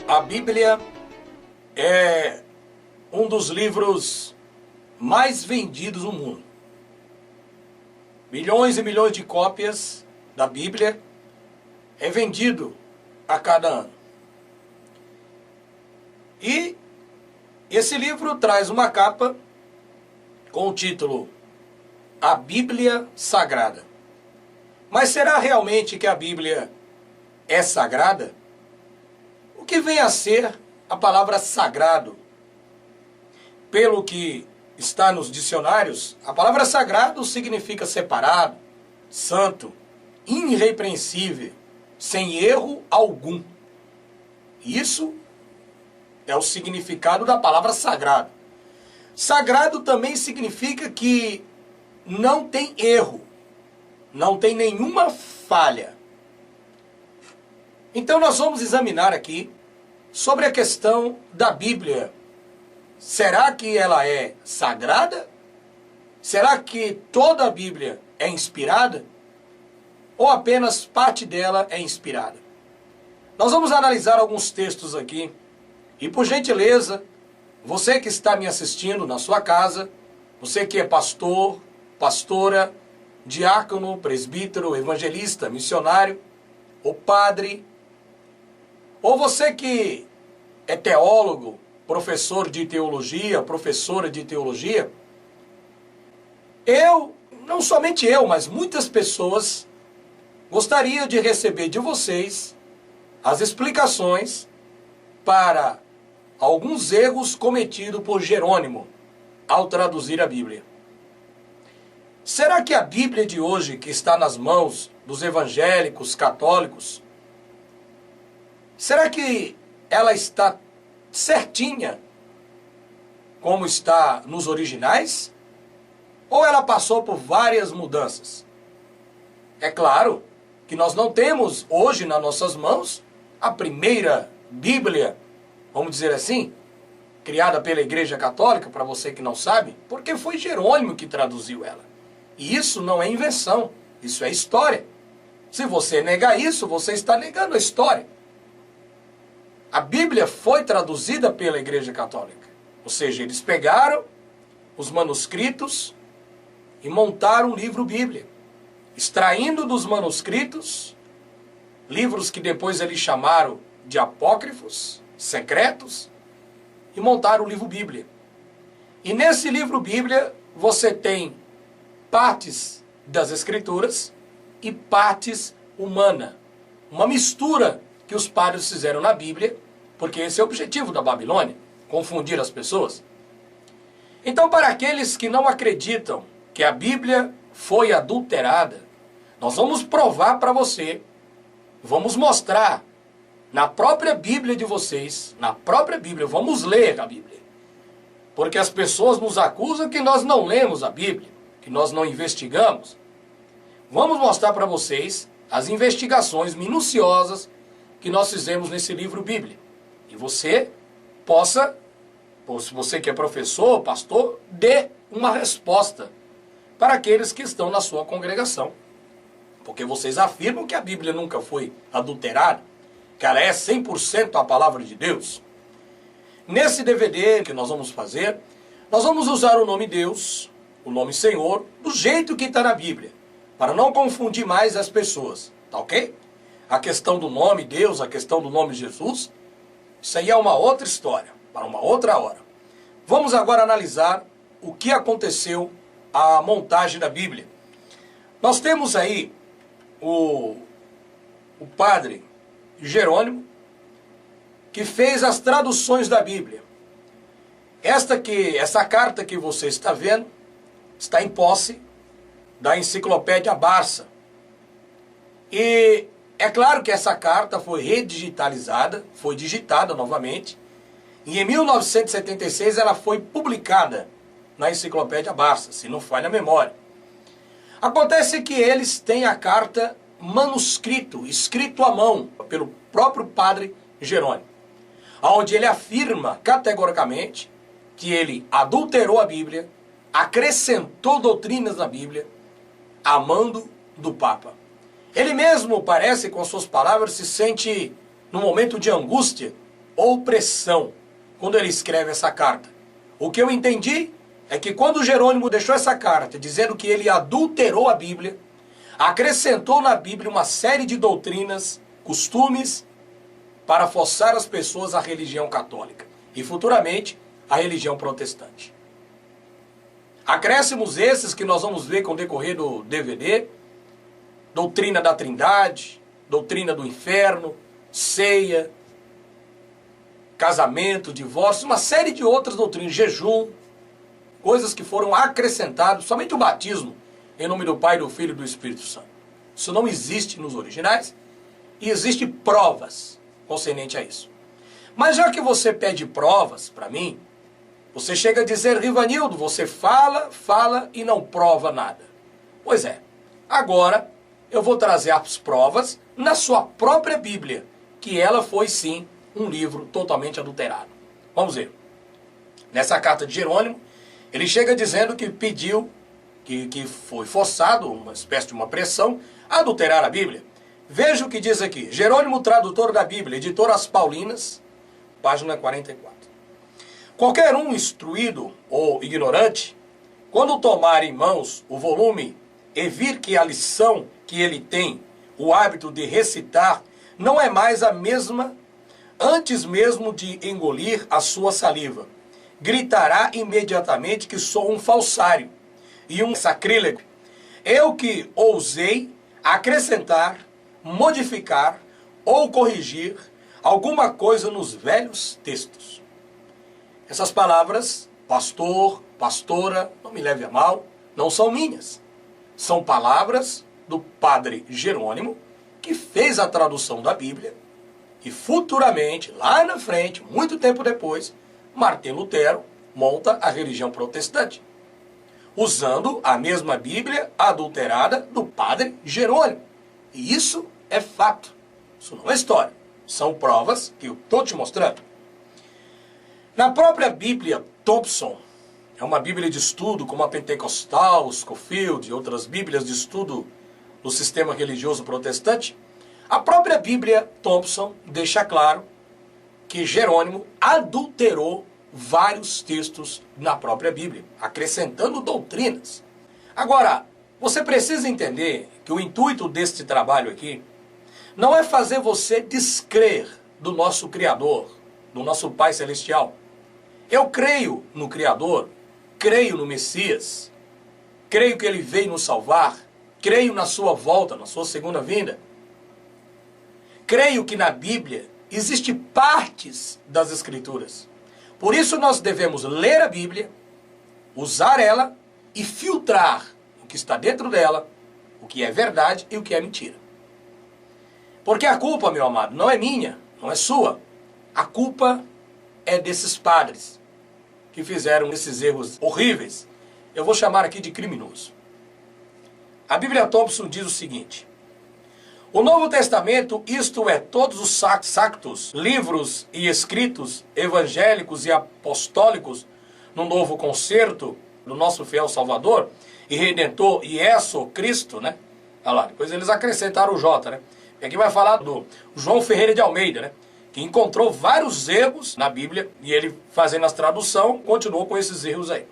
A Bíblia é um dos livros mais vendidos no mundo. Milhões e milhões de cópias da Bíblia é vendido a cada ano. E esse livro traz uma capa com o título A Bíblia Sagrada. Mas será realmente que a Bíblia é sagrada? O que vem a ser a palavra sagrado? Pelo que está nos dicionários, a palavra sagrado significa separado, santo, irrepreensível, sem erro algum. Isso é o significado da palavra sagrado. Sagrado também significa que não tem erro, não tem nenhuma falha. Então nós vamos examinar aqui sobre a questão da Bíblia. Será que ela é sagrada? Será que toda a Bíblia é inspirada? Ou apenas parte dela é inspirada? Nós vamos analisar alguns textos aqui. E por gentileza, você que está me assistindo na sua casa, você que é pastor, pastora, diácono, presbítero, evangelista, missionário, ou padre, ou você que é teólogo, professor de teologia, professora de teologia, não somente eu, mas muitas pessoas gostariam de receber de vocês as explicações para alguns erros cometidos por Jerônimo ao traduzir a Bíblia. Será que a Bíblia de hoje, que está nas mãos dos evangélicos, católicos, será que ela está certinha como está nos originais? Ou ela passou por várias mudanças? É claro que nós não temos hoje nas nossas mãos a primeira Bíblia, vamos dizer assim, criada pela Igreja Católica, para você que não sabe, porque foi Jerônimo que traduziu ela. E isso não é invenção, isso é história. Se você negar isso, você está negando a história. A Bíblia foi traduzida pela Igreja Católica. Ou seja, eles pegaram os manuscritos e montaram um livro Bíblia. Extraindo dos manuscritos, livros que depois eles chamaram de apócrifos, secretos, e montaram o livro Bíblia. E nesse livro Bíblia você tem partes das Escrituras e partes humanas. Uma mistura que os padres fizeram na Bíblia, porque esse é o objetivo da Babilônia, confundir as pessoas. Então, para aqueles que não acreditam que a Bíblia foi adulterada, nós vamos provar para você, vamos mostrar na própria Bíblia de vocês, na própria Bíblia, vamos ler a Bíblia. Porque as pessoas nos acusam que nós não lemos a Bíblia, que nós não investigamos. Vamos mostrar para vocês as investigações minuciosas que nós fizemos nesse livro Bíblia. E você possa, se você que é professor, pastor, dê uma resposta para aqueles que estão na sua congregação. Porque vocês afirmam que a Bíblia nunca foi adulterada, que ela é 100% a palavra de Deus. Nesse DVD que nós vamos fazer, nós vamos usar o nome Deus, o nome Senhor, do jeito que está na Bíblia, para não confundir mais as pessoas, tá ok? A questão do nome Deus, a questão do nome Jesus, isso aí é uma outra história, para uma outra hora. Vamos agora analisar o que aconteceu à montagem da Bíblia. Nós temos aí o padre Jerônimo, que fez as traduções da Bíblia. Essa carta que você está vendo, está em posse da Enciclopédia Barça. E é claro que essa carta foi redigitalizada, foi digitada novamente, e em 1976 ela foi publicada na Enciclopédia Barça, se não falha a memória. Acontece que eles têm a carta manuscrito, escrito à mão, pelo próprio padre Jerônimo, onde ele afirma categoricamente que ele adulterou a Bíblia, acrescentou doutrinas na Bíblia, a mando do Papa. Ele mesmo parece, com suas palavras, se sente num momento de angústia, ou pressão quando ele escreve essa carta. O que eu entendi é que quando Jerônimo deixou essa carta dizendo que ele adulterou a Bíblia, acrescentou na Bíblia uma série de doutrinas, costumes, para forçar as pessoas à religião católica e futuramente à religião protestante. Acréscimos esses que nós vamos ver com o decorrer do DVD: doutrina da Trindade, doutrina do inferno, ceia, casamento, divórcio, uma série de outras doutrinas, jejum, coisas que foram acrescentadas, somente o batismo em nome do Pai, do Filho e do Espírito Santo. Isso não existe nos originais e existem provas concernente a isso. Mas já que você pede provas para mim, você chega a dizer: Rivanildo, você fala e não prova nada. Pois é, agora eu vou trazer as provas na sua própria Bíblia, que ela foi sim um livro totalmente adulterado. Vamos ver. Nessa carta de Jerônimo, ele chega dizendo que pediu, que foi forçado, uma espécie de uma pressão, a adulterar a Bíblia. Veja o que diz aqui. Jerônimo, tradutor da Bíblia, editor As Paulinas, página 44. Qualquer um instruído ou ignorante, quando tomar em mãos o volume e vir que a lição que ele tem o hábito de recitar não é mais a mesma, antes mesmo de engolir a sua saliva, gritará imediatamente que sou um falsário e um sacrílego. Eu que ousei acrescentar, modificar ou corrigir alguma coisa nos velhos textos. Essas palavras, pastor, pastora, não me leve a mal, não são minhas. São palavras do padre Jerônimo, que fez a tradução da Bíblia, e futuramente, lá na frente, muito tempo depois, Martim Lutero monta a religião protestante, usando a mesma Bíblia adulterada do padre Jerônimo. E isso é fato, isso não é história, são provas que eu estou te mostrando. Na própria Bíblia Thompson, é uma Bíblia de estudo como a Pentecostal, Scofield e outras Bíblias de estudo do sistema religioso protestante, a própria Bíblia Thompson deixa claro que Jerônimo adulterou vários textos na própria Bíblia, acrescentando doutrinas. Agora, você precisa entender que o intuito deste trabalho aqui não é fazer você descrer do nosso Criador, do nosso Pai Celestial. Eu creio no Criador, creio no Messias, creio que Ele veio nos salvar, creio na sua volta, na sua segunda vinda. Creio que na Bíblia existem partes das Escrituras. Por isso nós devemos ler a Bíblia, usar ela e filtrar o que está dentro dela, o que é verdade e o que é mentira. Porque a culpa, meu amado, não é minha, não é sua. A culpa é desses padres que fizeram esses erros horríveis. Eu vou chamar aqui de criminoso. A Bíblia Thompson diz o seguinte: o Novo Testamento, isto é, todos os sactos, livros e escritos evangélicos e apostólicos no novo concerto do nosso fiel Salvador e Redentor Iesu Cristo, né? Olha lá, depois eles acrescentaram o J, né? E aqui vai falar do João Ferreira de Almeida, né? Que encontrou vários erros na Bíblia e ele, fazendo a tradução, continuou com esses erros aí.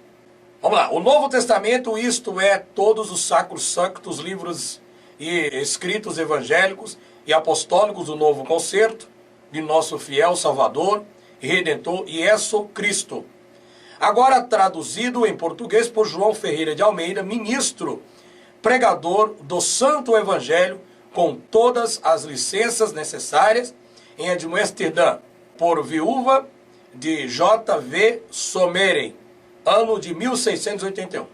Vamos lá. O Novo Testamento, isto é, todos os sacros, livros e escritos evangélicos e apostólicos do novo concerto de nosso fiel Salvador e Redentor Iesu Cristo. Agora traduzido em português por João Ferreira de Almeida, ministro, pregador do Santo Evangelho, com todas as licenças necessárias, em Amsterdã, por viúva de J.V. Someren, ano de 1681.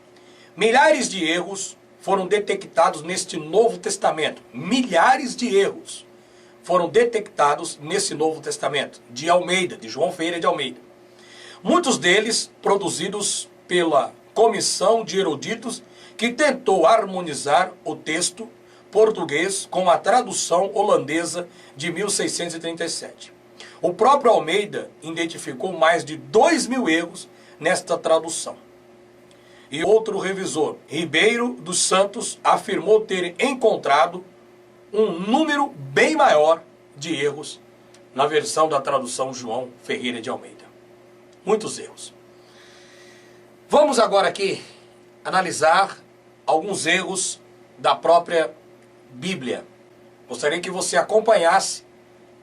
Milhares de erros foram detectados neste Novo Testamento. Milhares de erros foram detectados nesse Novo Testamento, de Almeida, de João Ferreira de Almeida. Muitos deles produzidos pela comissão de eruditos que tentou harmonizar o texto português com a tradução holandesa de 1637. O próprio Almeida identificou mais de 2.000 erros nesta tradução. E outro revisor, Ribeiro dos Santos, afirmou ter encontrado um número bem maior de erros na versão da tradução João Ferreira de Almeida. Muitos erros. Vamos agora aqui analisar alguns erros da própria Bíblia. Gostaria que você acompanhasse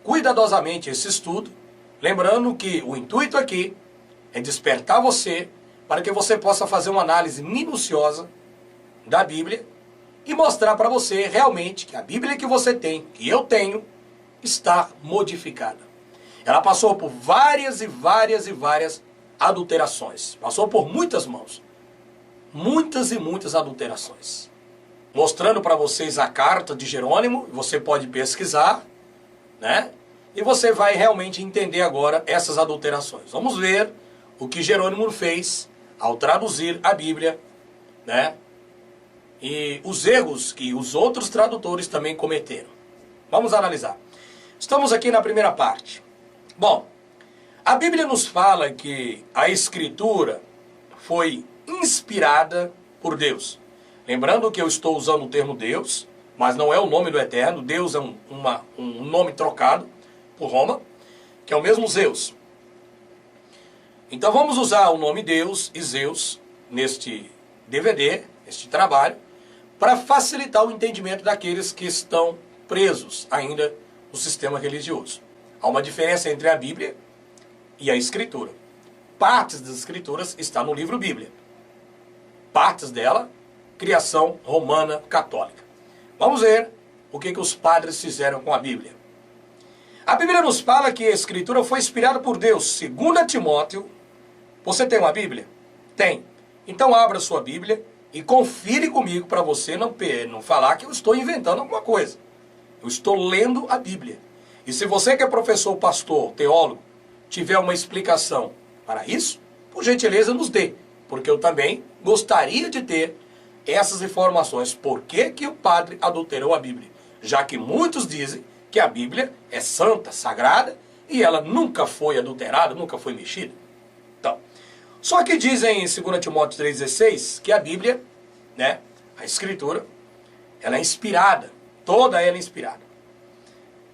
cuidadosamente esse estudo, lembrando que o intuito aqui é despertar você para que você possa fazer uma análise minuciosa da Bíblia e mostrar para você realmente que a Bíblia que você tem, que eu tenho, está modificada. Ela passou por várias e várias e várias adulterações. Passou por muitas mãos. Muitas e muitas adulterações. Mostrando para vocês a carta de Jerônimo, você pode pesquisar, né? E você vai realmente entender agora essas adulterações. Vamos ver o que Jerônimo fez ao traduzir a Bíblia, né? E os erros que os outros tradutores também cometeram. Vamos analisar. Estamos aqui na primeira parte. Bom, a Bíblia nos fala que a Escritura foi inspirada por Deus. Lembrando que eu estou usando o termo Deus, mas não é o nome do Eterno. Deus é um nome trocado por Roma, que é o mesmo Zeus. Então vamos usar o nome Deus e Zeus neste DVD, neste trabalho, para facilitar o entendimento daqueles que estão presos ainda no sistema religioso. Há uma diferença entre a Bíblia e a Escritura. Partes das Escrituras estão no livro Bíblia. Partes dela, criação romana católica. Vamos ver o que os padres fizeram com a Bíblia. A Bíblia nos fala que a Escritura foi inspirada por Deus. 2 Timóteo. Você tem uma Bíblia? Tem. Então abra sua Bíblia e confire comigo para você não falar que eu estou inventando alguma coisa. Eu estou lendo a Bíblia. E se você que é professor, pastor, teólogo, tiver uma explicação para isso, por gentileza nos dê. Porque eu também gostaria de ter essas informações. Por que que o padre adulterou a Bíblia? Já que muitos dizem que a Bíblia é santa, sagrada, e ela nunca foi adulterada, nunca foi mexida. Então, só que dizem em 2 Timóteo 3,16 que a Bíblia, né, a Escritura, ela é inspirada. Toda ela é inspirada.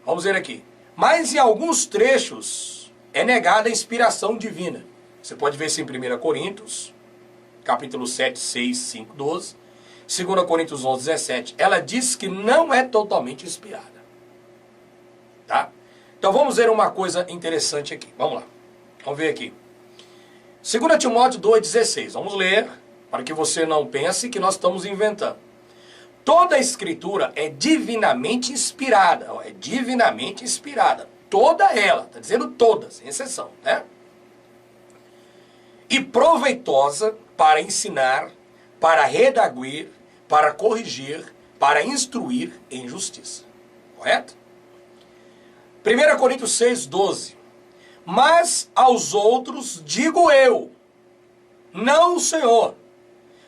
Vamos ver aqui. Mas em alguns trechos é negada a inspiração divina. Você pode ver isso em 1 Coríntios, capítulo 7, 6, 5, 12. 2 Coríntios 11, 17. Ela diz que não é totalmente inspirada. Tá? Então vamos ver uma coisa interessante aqui. Vamos lá. Vamos ver aqui. 2 Timóteo 2,16. Vamos ler, para que você não pense que nós estamos inventando. Toda a Escritura é divinamente inspirada. É divinamente inspirada. Toda ela. Está dizendo toda, sem exceção. Né? E proveitosa para ensinar, para redaguir, para corrigir, para instruir em justiça. Correto? 1 Coríntios 6, 12. Mas aos outros digo eu, não o Senhor.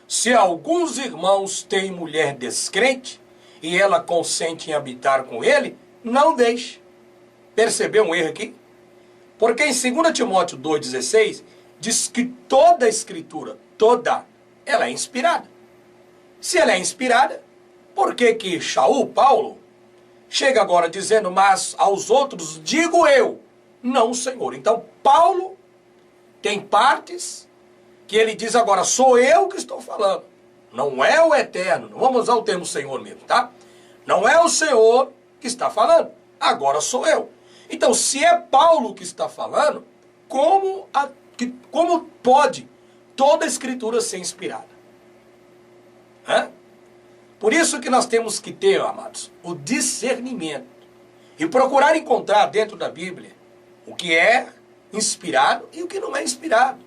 Se alguns irmãos têm mulher descrente e ela consente em habitar com ele, não deixe. Percebeu um erro aqui? Porque em 2 Timóteo 2,16 diz que toda a Escritura, toda, ela é inspirada. Se ela é inspirada, por que que Paulo, chega agora dizendo, mas aos outros digo eu, não o Senhor. Então Paulo tem partes que ele diz agora, sou eu que estou falando. Não é o Eterno, não vamos usar o termo Senhor mesmo, tá? Não é o Senhor que está falando, agora sou eu. Então se é Paulo que está falando, como pode toda a Escritura ser inspirada? Hã? Por isso que nós temos que ter, amados, o discernimento e procurar encontrar dentro da Bíblia o que é inspirado e o que não é inspirado,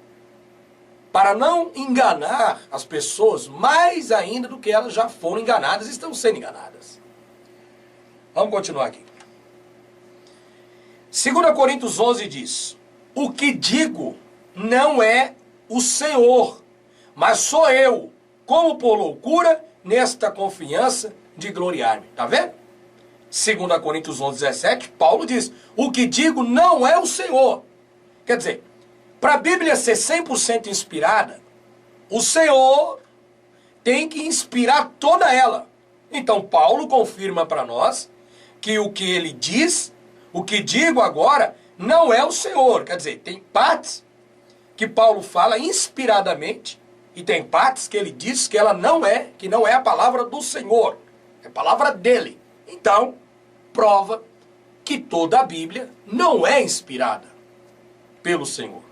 para não enganar as pessoas mais ainda do que elas já foram enganadas e estão sendo enganadas. Vamos continuar aqui. 2 Coríntios 11 diz, o que digo não é o Senhor, mas sou eu, como por loucura, nesta confiança de gloriar-me. Está vendo? 2 Coríntios 11, 17, Paulo diz, o que digo não é o Senhor. Quer dizer, para a Bíblia ser 100% inspirada, o Senhor tem que inspirar toda ela. Então Paulo confirma para nós que o que ele diz O que digo agora não é o Senhor. Quer dizer, tem partes que Paulo fala inspiradamente e tem partes que ele diz que ela não é, que não é a palavra do Senhor, é a palavra dele. Então, prova que toda a Bíblia não é inspirada pelo Senhor.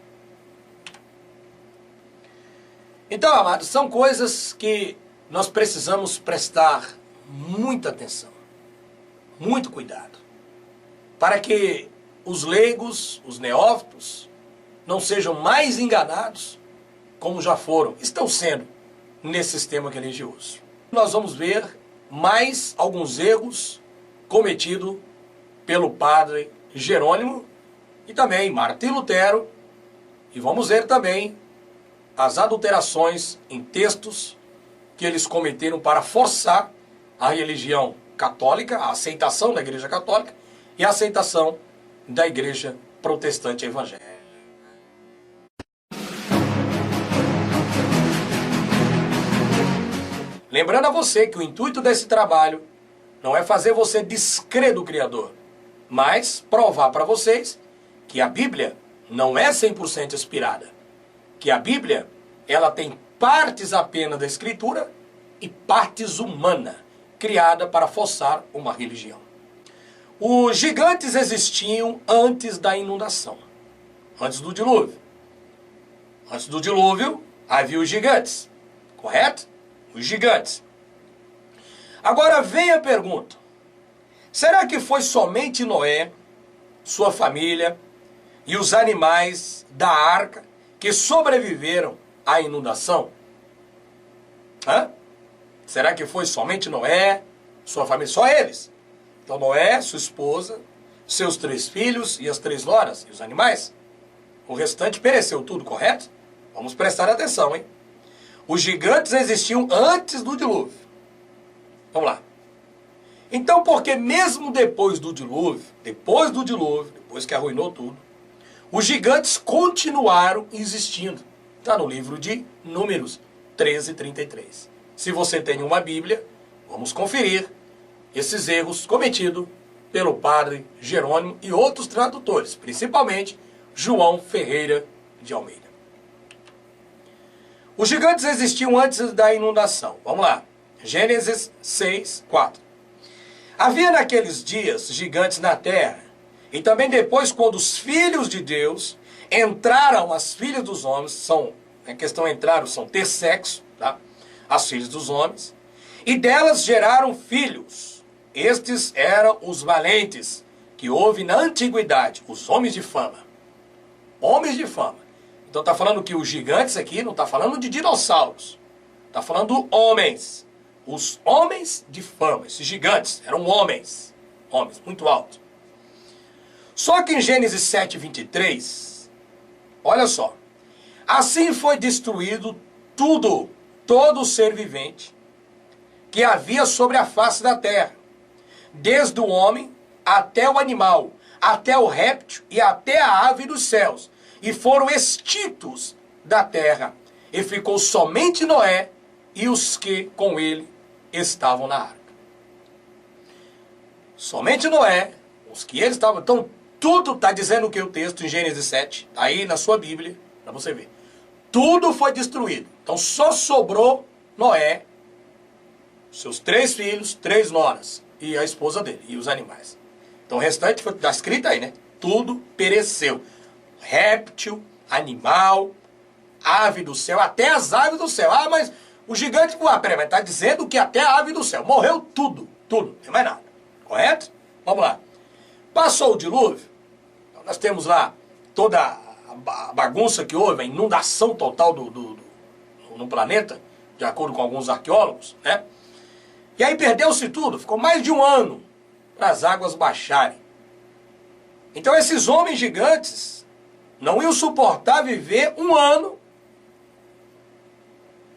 Então, amados, são coisas que nós precisamos prestar muita atenção, muito cuidado, para que os leigos, os neófitos, não sejam mais enganados como já foram, estão sendo nesse sistema religioso. Nós vamos ver mais alguns erros cometidos pelo padre Jerônimo e também Martim Lutero, e vamos ver também as adulterações em textos que eles cometeram para forçar a religião católica, a aceitação da Igreja Católica e a aceitação da Igreja Protestante Evangélica. Lembrando a você que o intuito desse trabalho não é fazer você descrer do Criador, mas provar para vocês que a Bíblia não é 100% inspirada, que a Bíblia ela tem partes apenas da Escritura e partes humanas, criada para forçar uma religião. Os gigantes existiam antes da inundação, antes do dilúvio. Antes do dilúvio havia os gigantes, correto? Os gigantes. Agora vem a pergunta: será que foi somente Noé, sua família e os animais da arca que sobreviveram à inundação? Será que foi somente Noé, sua família, só eles? Então Noé, sua esposa, seus 3 filhos e as 3 noras e os animais? O restante pereceu tudo, correto? Vamos prestar atenção, hein? Os gigantes existiam antes do dilúvio. Vamos lá. Então, porque mesmo depois do dilúvio, depois que arruinou tudo, os gigantes continuaram existindo. Está no livro de Números 13:33. Se você tem uma Bíblia, vamos conferir esses erros cometidos pelo padre Jerônimo e outros tradutores, principalmente João Ferreira de Almeida. Os gigantes existiam antes da inundação. Vamos lá. Gênesis 6:4. Havia naqueles dias gigantes na terra, e também depois, quando os filhos de Deus entraram as filhas dos homens, a questão entraram, são ter sexo, tá? As filhas dos homens, e delas geraram filhos. Estes eram os valentes, que houve na antiguidade, os homens de fama. Homens de fama. Então está falando que os gigantes aqui não está falando de dinossauros. Está falando homens. Os homens de fama. Esses gigantes eram homens. Homens, muito altos. Só que em Gênesis 7:23, olha só. Assim foi destruído tudo, todo ser vivente que havia sobre a face da terra. Desde o homem até o animal, até o réptil e até a ave dos céus. E foram extintos da terra. E ficou somente Noé e os que com ele estavam na arca. Somente Noé, os que eles estavam. Então, tudo está dizendo o que o texto em Gênesis 7, aí na sua Bíblia, para você ver. Tudo foi destruído. Então, só sobrou Noé, seus 3 filhos, 3 noras, e a esposa dele, e os animais. Então, o restante está escrito aí, né? Tudo pereceu. Réptil, animal, ave do céu, até as aves do céu. Ah, mas o gigante, peraí, mas está dizendo que até a ave do céu. Morreu tudo, tudo, não tem mais nada. Correto? Vamos lá. Passou o dilúvio, então nós temos lá toda a bagunça que houve, a inundação total no planeta, de acordo com alguns arqueólogos, né? E aí perdeu-se tudo, ficou mais de 1 ano para as águas baixarem. Então esses homens gigantes não iam suportar viver 1 ano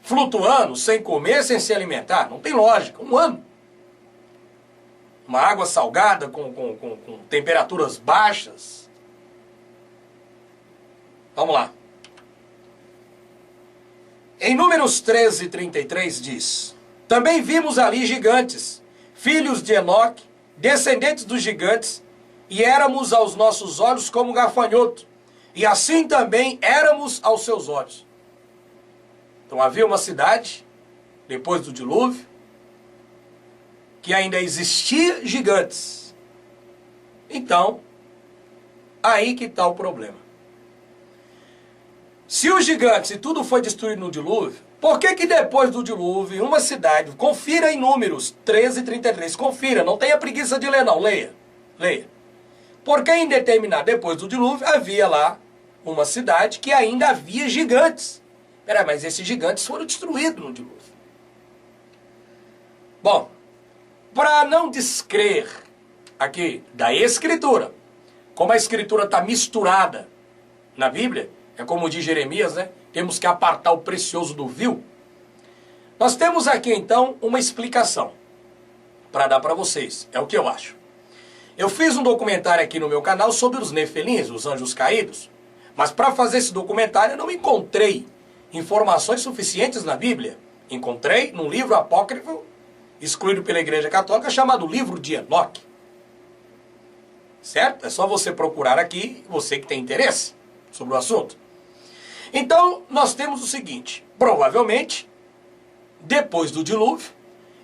flutuando, sem comer, sem se alimentar. Não tem lógica, 1 ano. Uma água salgada com temperaturas baixas. Vamos lá. Em Números 13:33 diz: também vimos ali gigantes, filhos de Enoque, descendentes dos gigantes, e éramos aos nossos olhos como gafanhoto, e assim também éramos aos seus olhos. Então havia uma cidade, depois do dilúvio, que ainda existia gigantes. Então, aí que está o problema. Se os gigantes e tudo foi destruído no dilúvio, por que depois do dilúvio, uma cidade, confira em Números 13:33, confira, não tenha preguiça de ler não, leia. Porque em determinado, depois do dilúvio, havia lá uma cidade que ainda havia gigantes. Peraí, mas esses gigantes foram destruídos no dilúvio. Bom, para não descrer aqui da Escritura, como a Escritura está misturada na Bíblia, é como diz Jeremias, né? Temos que apartar o precioso do vil. Nós temos aqui então uma explicação para dar para vocês, é o que eu acho. Eu fiz um documentário aqui no meu canal sobre os Nefelins, os anjos caídos, mas para fazer esse documentário eu não encontrei informações suficientes na Bíblia. Encontrei num livro apócrifo, excluído pela Igreja Católica, chamado Livro de Enoque. Certo? É só você procurar aqui, você que tem interesse sobre o assunto. Então, nós temos o seguinte, provavelmente, depois do dilúvio,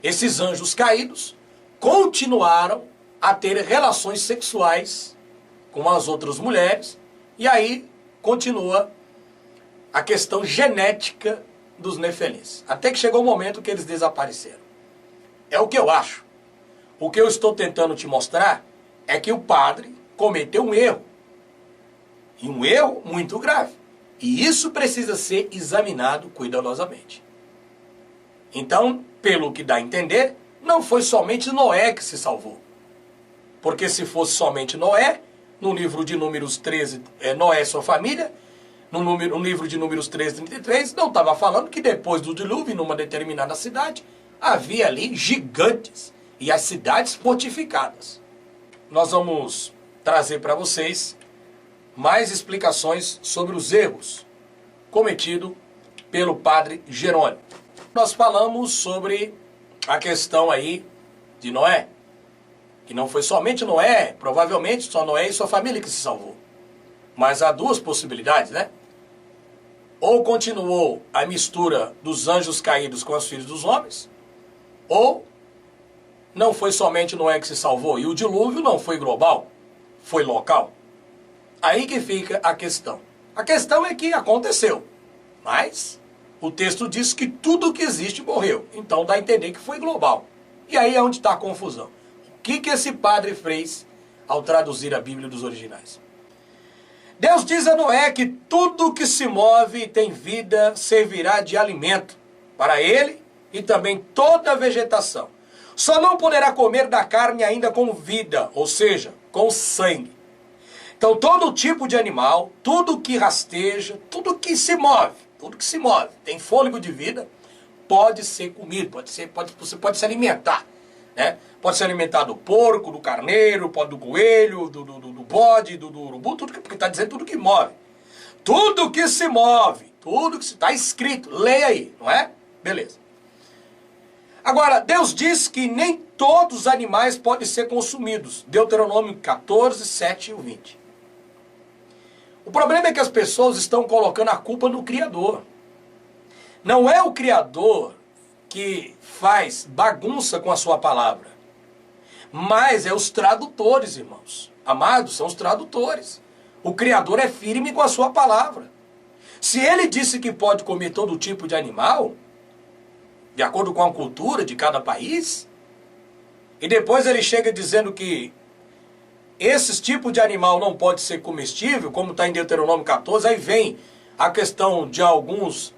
esses anjos caídos continuaram a ter relações sexuais com as outras mulheres, e aí continua a questão genética dos Nefelins, até que chegou o momento que eles desapareceram. É o que eu acho. O que eu estou tentando te mostrar é que o padre cometeu um erro, e um erro muito grave. E isso precisa ser examinado cuidadosamente. Então, pelo que dá a entender, não foi somente Noé que se salvou. Porque se fosse somente Noé, no livro de Números 13, Noé e sua família, no livro de Números 13:33, não estava falando que depois do dilúvio, numa determinada cidade, havia ali gigantes e as cidades fortificadas. Nós vamos trazer para vocês mais explicações sobre os erros cometidos pelo padre Jerônimo. Nós falamos sobre a questão aí de Noé, que não foi somente Noé, provavelmente só Noé e sua família que se salvou. Mas há duas possibilidades, né? Ou continuou a mistura dos anjos caídos com os filhos dos homens, ou não foi somente Noé que se salvou, e o dilúvio não foi global, foi local. Aí que fica a questão. A questão é que aconteceu, mas o texto diz que tudo que existe morreu. Então dá a entender que foi global. E aí é onde está a confusão. O que esse padre fez ao traduzir a Bíblia dos originais? Deus diz a Noé que tudo que se move e tem vida servirá de alimento para ele e também toda a vegetação. Só não poderá comer da carne ainda com vida, ou seja, com sangue. Então todo tipo de animal, tudo que rasteja, tudo que se move, tem fôlego de vida, pode ser comido, você pode se alimentar, né? Pode se alimentar do porco, do carneiro, do coelho, do bode, do urubu, tudo porque está dizendo tudo que move. Tudo que se move, tudo que está escrito, leia aí, não é? Beleza. Agora, Deus diz que nem todos os animais podem ser consumidos. Deuteronômio 14, 7 e 20. O problema é que as pessoas estão colocando a culpa no Criador. Não é o Criador que faz bagunça com a sua palavra, mas é os tradutores, irmãos. Amados, são os tradutores. O Criador é firme com a sua palavra. Se ele disse que pode comer todo tipo de animal, de acordo com a cultura de cada país, e depois ele chega dizendo que esses tipos de animal não pode ser comestível, como está em Deuteronômio 14, aí vem a questão de alguns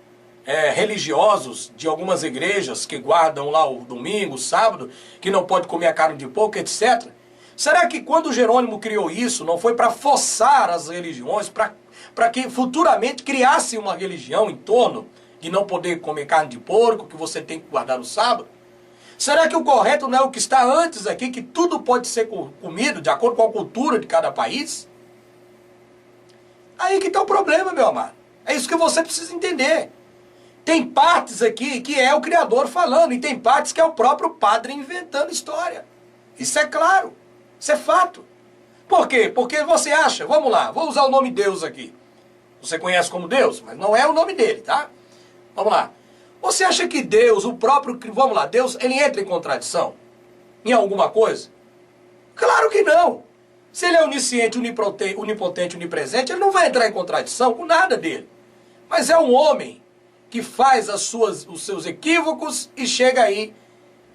religiosos, de algumas igrejas que guardam lá o domingo, o sábado, que não pode comer a carne de porco, etc. Será que quando Jerônimo criou isso, não foi para forçar as religiões, para que futuramente criasse uma religião em torno de não poder comer carne de porco, que você tem que guardar no sábado? Será que o correto não é o que está antes aqui, que tudo pode ser comido de acordo com a cultura de cada país? Aí que está o problema, meu amado. É isso que você precisa entender. Tem partes aqui que é o Criador falando, e tem partes que é o próprio padre inventando história. Isso é claro, isso é fato. Por quê? Porque você acha, vamos lá, vou usar o nome Deus aqui. Você conhece como Deus, mas não é o nome dele, tá? Vamos lá. Você acha que Deus, o próprio, vamos lá, Deus, ele entra em contradição em alguma coisa? Claro que não. Se ele é onisciente, onipotente, onipresente, ele não vai entrar em contradição com nada dele. Mas é um homem que faz os seus equívocos e chega aí,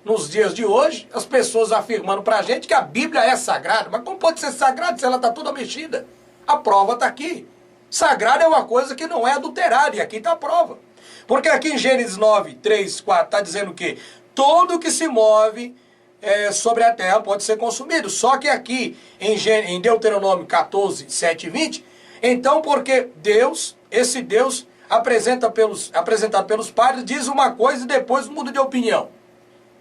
nos dias de hoje, as pessoas afirmando pra gente que a Bíblia é sagrada. Mas como pode ser sagrada se ela está toda mexida? A prova está aqui. Sagrado é uma coisa que não é adulterada, e aqui está a prova. Porque aqui em Gênesis 9, 3, 4, está dizendo que todo que se move sobre a terra pode ser consumido. Só que aqui em Deuteronômio 14, 7 e 20, então porque Deus, esse Deus apresentado pelos padres, diz uma coisa e depois muda de opinião.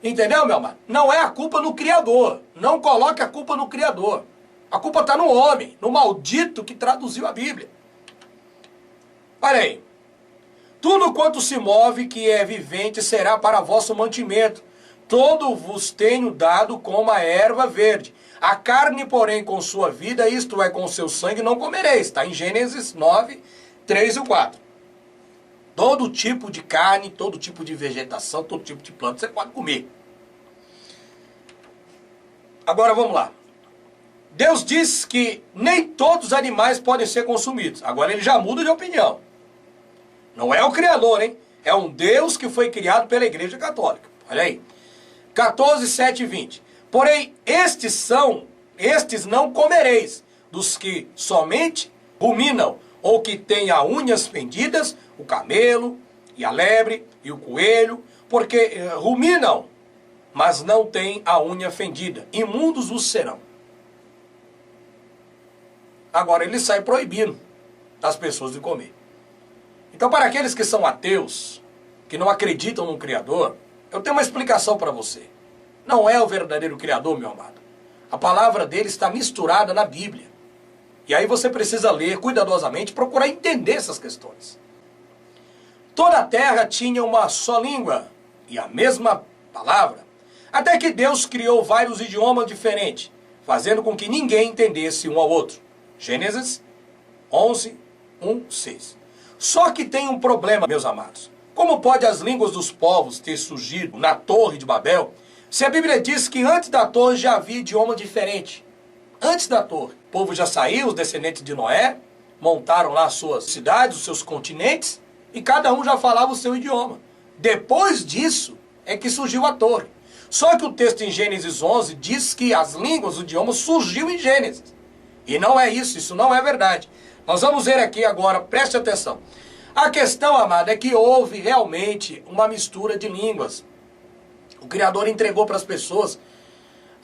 Entendeu, meu amado? Não é a culpa no Criador. Não coloque a culpa no Criador. A culpa está no homem, no maldito que traduziu a Bíblia. Olha aí. Tudo quanto se move que é vivente será para vosso mantimento. Todo vos tenho dado como a erva verde. A carne, porém, com sua vida, isto é, com seu sangue, não comereis. Está em Gênesis 9, 3 e 4. Todo tipo de carne, todo tipo de vegetação, todo tipo de planta, você pode comer. Agora vamos lá. Deus diz que nem todos os animais podem ser consumidos. Agora ele já muda de opinião. Não é o Criador, hein? É um Deus que foi criado pela Igreja Católica. Olha aí. 14, 7 e 20. Porém, estes não comereis, dos que somente ruminam, ou que têm as unhas fendidas, o camelo, e a lebre, e o coelho, porque ruminam, mas não têm a unha fendida. Imundos os serão. Agora ele sai proibindo das pessoas de comer. Então, para aqueles que são ateus, que não acreditam no Criador, eu tenho uma explicação para você. Não é o verdadeiro Criador, meu amado. A palavra dele está misturada na Bíblia. E aí você precisa ler cuidadosamente, procurar entender essas questões. Toda a terra tinha uma só língua e a mesma palavra, até que Deus criou vários idiomas diferentes, fazendo com que ninguém entendesse um ao outro. Gênesis 11, 1, 6. Só que tem um problema, meus amados. Como pode as línguas dos povos ter surgido na Torre de Babel, se a Bíblia diz que antes da torre já havia idioma diferente? Antes da torre, o povo já saiu, os descendentes de Noé, montaram lá as suas cidades, os seus continentes, e cada um já falava o seu idioma. Depois disso é que surgiu a torre. Só que o texto em Gênesis 11 diz que as línguas, o idioma surgiu em Gênesis. E não é isso não é verdade. Nós vamos ver aqui agora, preste atenção. A questão, amado, é que houve realmente uma mistura de línguas. O Criador entregou para as pessoas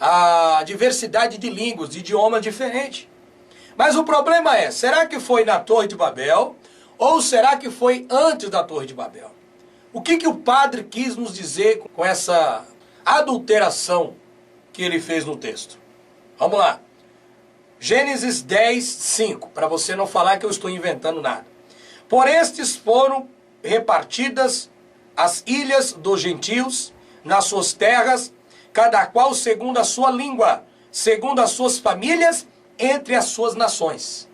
a diversidade de línguas, de idiomas diferentes. Mas o problema é, será que foi na Torre de Babel ou será que foi antes da Torre de Babel? O que o padre quis nos dizer com essa adulteração que ele fez no texto? Vamos lá. Gênesis 10, 5, para você não falar que eu estou inventando nada. Por estes foram repartidas as ilhas dos gentios nas suas terras, cada qual segundo a sua língua, segundo as suas famílias, entre as suas nações.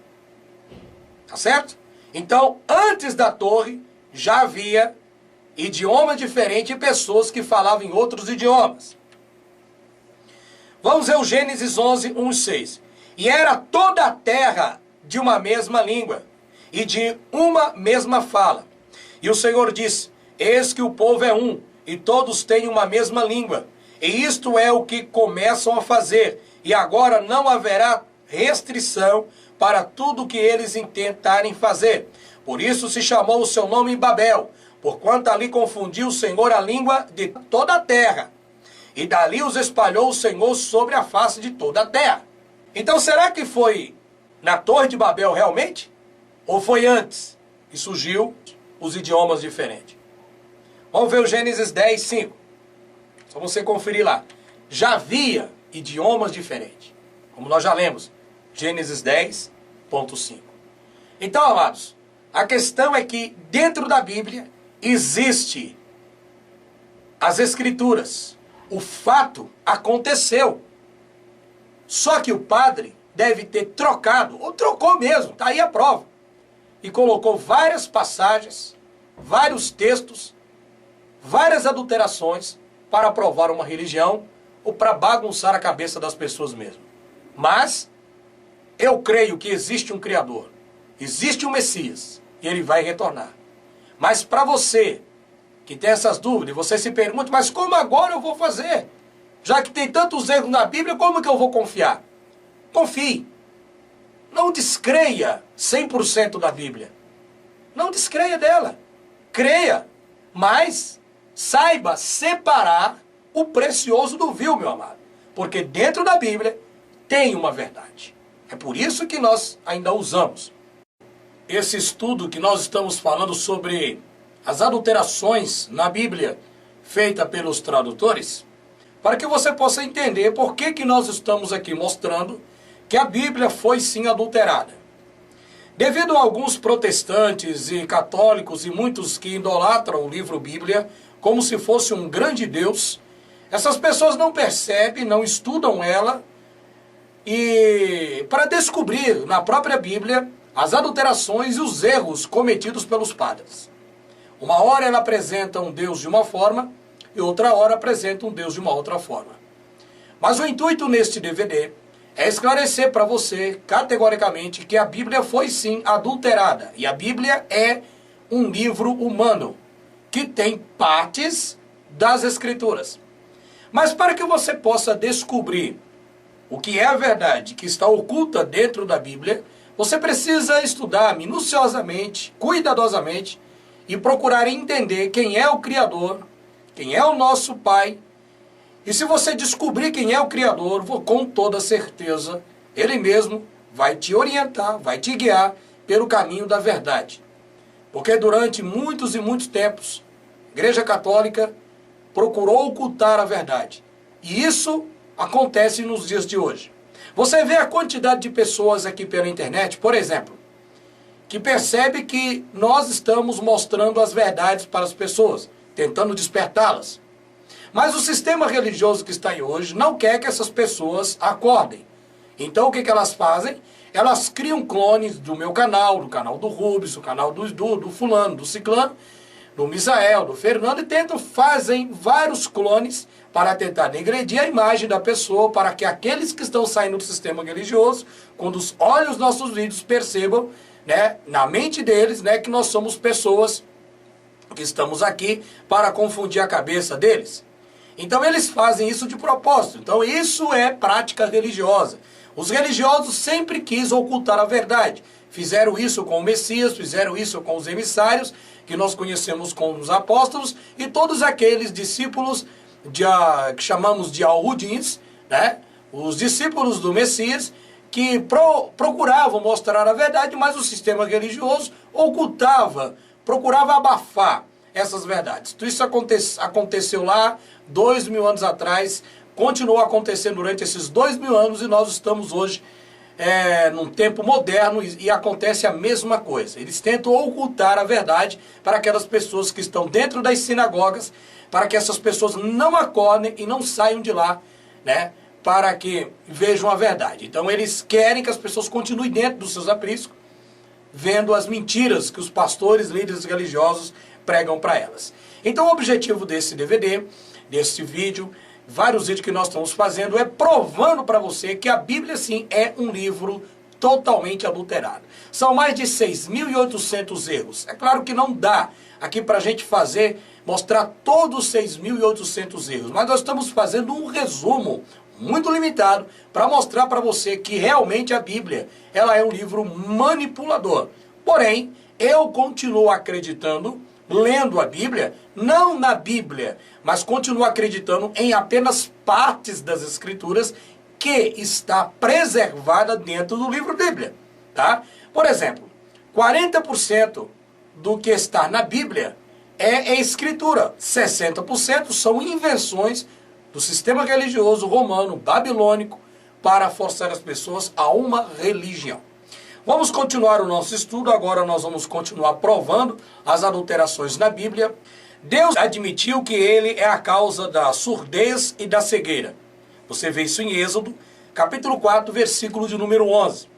Tá certo? Então, antes da torre, já havia idioma diferente e pessoas que falavam em outros idiomas. Vamos ver o Gênesis 11, 1 e 6. E era toda a terra de uma mesma língua, e de uma mesma fala. E o Senhor disse, eis que o povo é um, e todos têm uma mesma língua. E isto é o que começam a fazer, e agora não haverá restrição para tudo que eles intentarem fazer. Por isso se chamou o seu nome Babel, porquanto ali confundiu o Senhor a língua de toda a terra. E dali os espalhou o Senhor sobre a face de toda a terra. Então será que foi na Torre de Babel realmente? Ou foi antes que surgiu os idiomas diferentes? Vamos ver o Gênesis 10, 5. Só você conferir lá. Já havia idiomas diferentes. Como nós já lemos. Gênesis 10.5. Então, amados, a questão é que dentro da Bíblia existe as Escrituras. O fato aconteceu. Só que o padre deve ter trocado, ou trocou mesmo, está aí a prova, e colocou várias passagens, vários textos, várias adulterações para aprovar uma religião ou para bagunçar a cabeça das pessoas mesmo. Mas eu creio que existe um Criador, existe um Messias, e ele vai retornar. Mas para você que tem essas dúvidas, você se pergunta, mas como agora eu vou fazer? Já que tem tantos erros na Bíblia, como que eu vou confiar? Confie. Não descreia 100% da Bíblia. Não descreia dela. Creia, mas saiba separar o precioso do vil, meu amado. Porque dentro da Bíblia tem uma verdade. É por isso que nós ainda usamos esse estudo que nós estamos falando sobre as adulterações na Bíblia feita pelos tradutores, para que você possa entender por que nós estamos aqui mostrando que a Bíblia foi sim adulterada. Devido a alguns protestantes e católicos e muitos que idolatram o livro Bíblia como se fosse um grande Deus, essas pessoas não percebem, não estudam ela, e para descobrir na própria Bíblia as adulterações e os erros cometidos pelos padres. Uma hora ela apresenta um Deus de uma forma e outra hora apresenta um Deus de uma outra forma. Mas o intuito neste DVD é esclarecer para você categoricamente que a Bíblia foi sim adulterada. E a Bíblia é um livro humano que tem partes das Escrituras. Mas para que você possa descobrir o que é a verdade que está oculta dentro da Bíblia, você precisa estudar minuciosamente, cuidadosamente, e procurar entender quem é o Criador, quem é o nosso Pai. E se você descobrir quem é o Criador, com toda certeza, Ele mesmo vai te orientar, vai te guiar pelo caminho da verdade. Porque durante muitos e muitos tempos, a Igreja Católica procurou ocultar a verdade. E isso acontece nos dias de hoje. Você vê a quantidade de pessoas aqui pela internet, por exemplo, que percebe que nós estamos mostrando as verdades para as pessoas, tentando despertá-las. Mas o sistema religioso que está aí hoje não quer que essas pessoas acordem. Então o que elas fazem? Elas criam clones do meu canal, do canal do Rubens, do canal do fulano, do ciclano, do Misael, do Fernando, e fazem vários clones para tentar degredir a imagem da pessoa, para que aqueles que estão saindo do sistema religioso, quando olhem os nossos vídeos, percebam, né, na mente deles, né, que nós somos pessoas que estamos aqui para confundir a cabeça deles. Então eles fazem isso de propósito. Então isso é prática religiosa. Os religiosos sempre quis ocultar a verdade. Fizeram isso com o Messias, fizeram isso com os emissários, que nós conhecemos como os apóstolos, e todos aqueles discípulos que chamamos de alrudins, né? Os discípulos do Messias, que procuravam mostrar a verdade, mas o sistema religioso ocultava, procurava abafar essas verdades. Tudo isso aconteceu lá 2000 anos atrás, continuou acontecendo durante esses 2000 anos, e nós estamos hoje num tempo moderno e acontece a mesma coisa. Eles tentam ocultar a verdade para aquelas pessoas que estão dentro das sinagogas, para que essas pessoas não acordem e não saiam de lá, né, para que vejam a verdade. Então eles querem que as pessoas continuem dentro dos seus apriscos, vendo as mentiras que os pastores, líderes religiosos pregam para elas. Então o objetivo desse DVD, desse vídeo, vários vídeos que nós estamos fazendo, é provando para você que a Bíblia sim é um livro totalmente adulterado. São mais de 6.800 erros. É claro que não dá aqui para a gente mostrar todos os 6.800 erros, mas nós estamos fazendo um resumo muito limitado para mostrar para você que realmente a Bíblia ela é um livro manipulador. Porém, eu continuo acreditando, lendo a Bíblia, não na Bíblia, mas continuo acreditando em apenas partes das Escrituras que está preservada dentro do livro Bíblia, tá? Por exemplo, 40% do que está na Bíblia é Escritura, 60% são invenções do sistema religioso romano, babilônico, para forçar as pessoas a uma religião. Vamos continuar o nosso estudo. Agora nós vamos continuar provando as adulterações na Bíblia. Deus admitiu que Ele é a causa da surdez e da cegueira. Você vê isso em Êxodo, capítulo 4, versículo de número 11.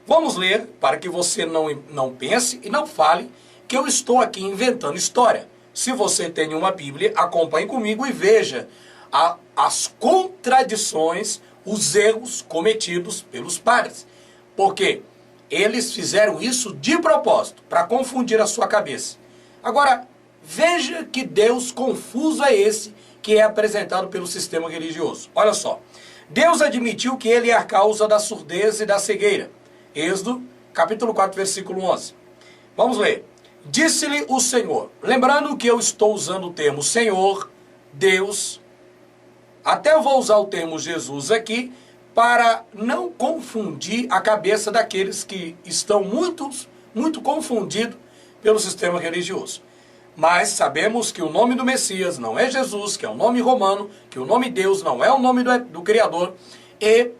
Vamos ler para que você não pense e não fale que eu estou aqui inventando história. Se você tem uma Bíblia, acompanhe comigo e veja as contradições, os erros cometidos pelos padres. Porque eles fizeram isso de propósito, para confundir a sua cabeça. Agora, veja que Deus confuso é esse que é apresentado pelo sistema religioso. Olha só. Deus admitiu que ele é a causa da surdez e da cegueira. Êxodo, capítulo 4, versículo 11. Vamos ler. Disse-lhe o Senhor. Lembrando que eu estou usando o termo Senhor, Deus. Até eu vou usar o termo Jesus aqui para não confundir a cabeça daqueles que estão muito confundidos pelo sistema religioso. Mas sabemos que o nome do Messias não é Jesus, que é o nome romano, que o nome Deus não é o nome do Criador, e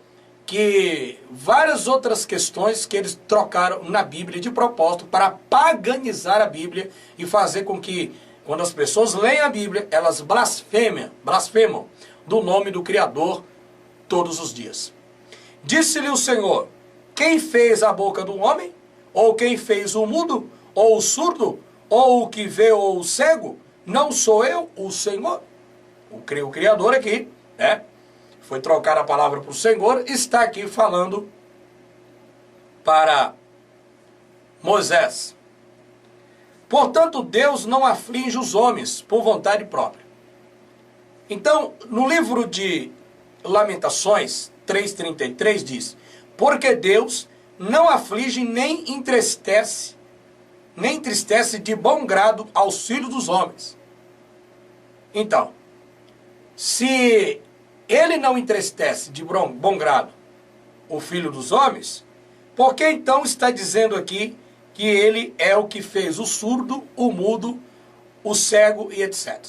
que várias outras questões que eles trocaram na Bíblia de propósito para paganizar a Bíblia e fazer com que, quando as pessoas leem a Bíblia, elas blasfemam do nome do Criador todos os dias. Disse-lhe o Senhor, quem fez a boca do homem? Ou quem fez o mudo? Ou o surdo? Ou o que vê ou o cego? Não sou eu, o Senhor? O Criador aqui, né? Foi trocar a palavra para o Senhor, está aqui falando para Moisés. Portanto, Deus não aflige os homens por vontade própria. Então, no livro de Lamentações 3,33 diz, porque Deus não aflige nem entristece de bom grado aos filhos dos homens. Então, se ele não entristece de bom grado o filho dos homens, por que então está dizendo aqui que ele é o que fez o surdo, o mudo, o cego e etc.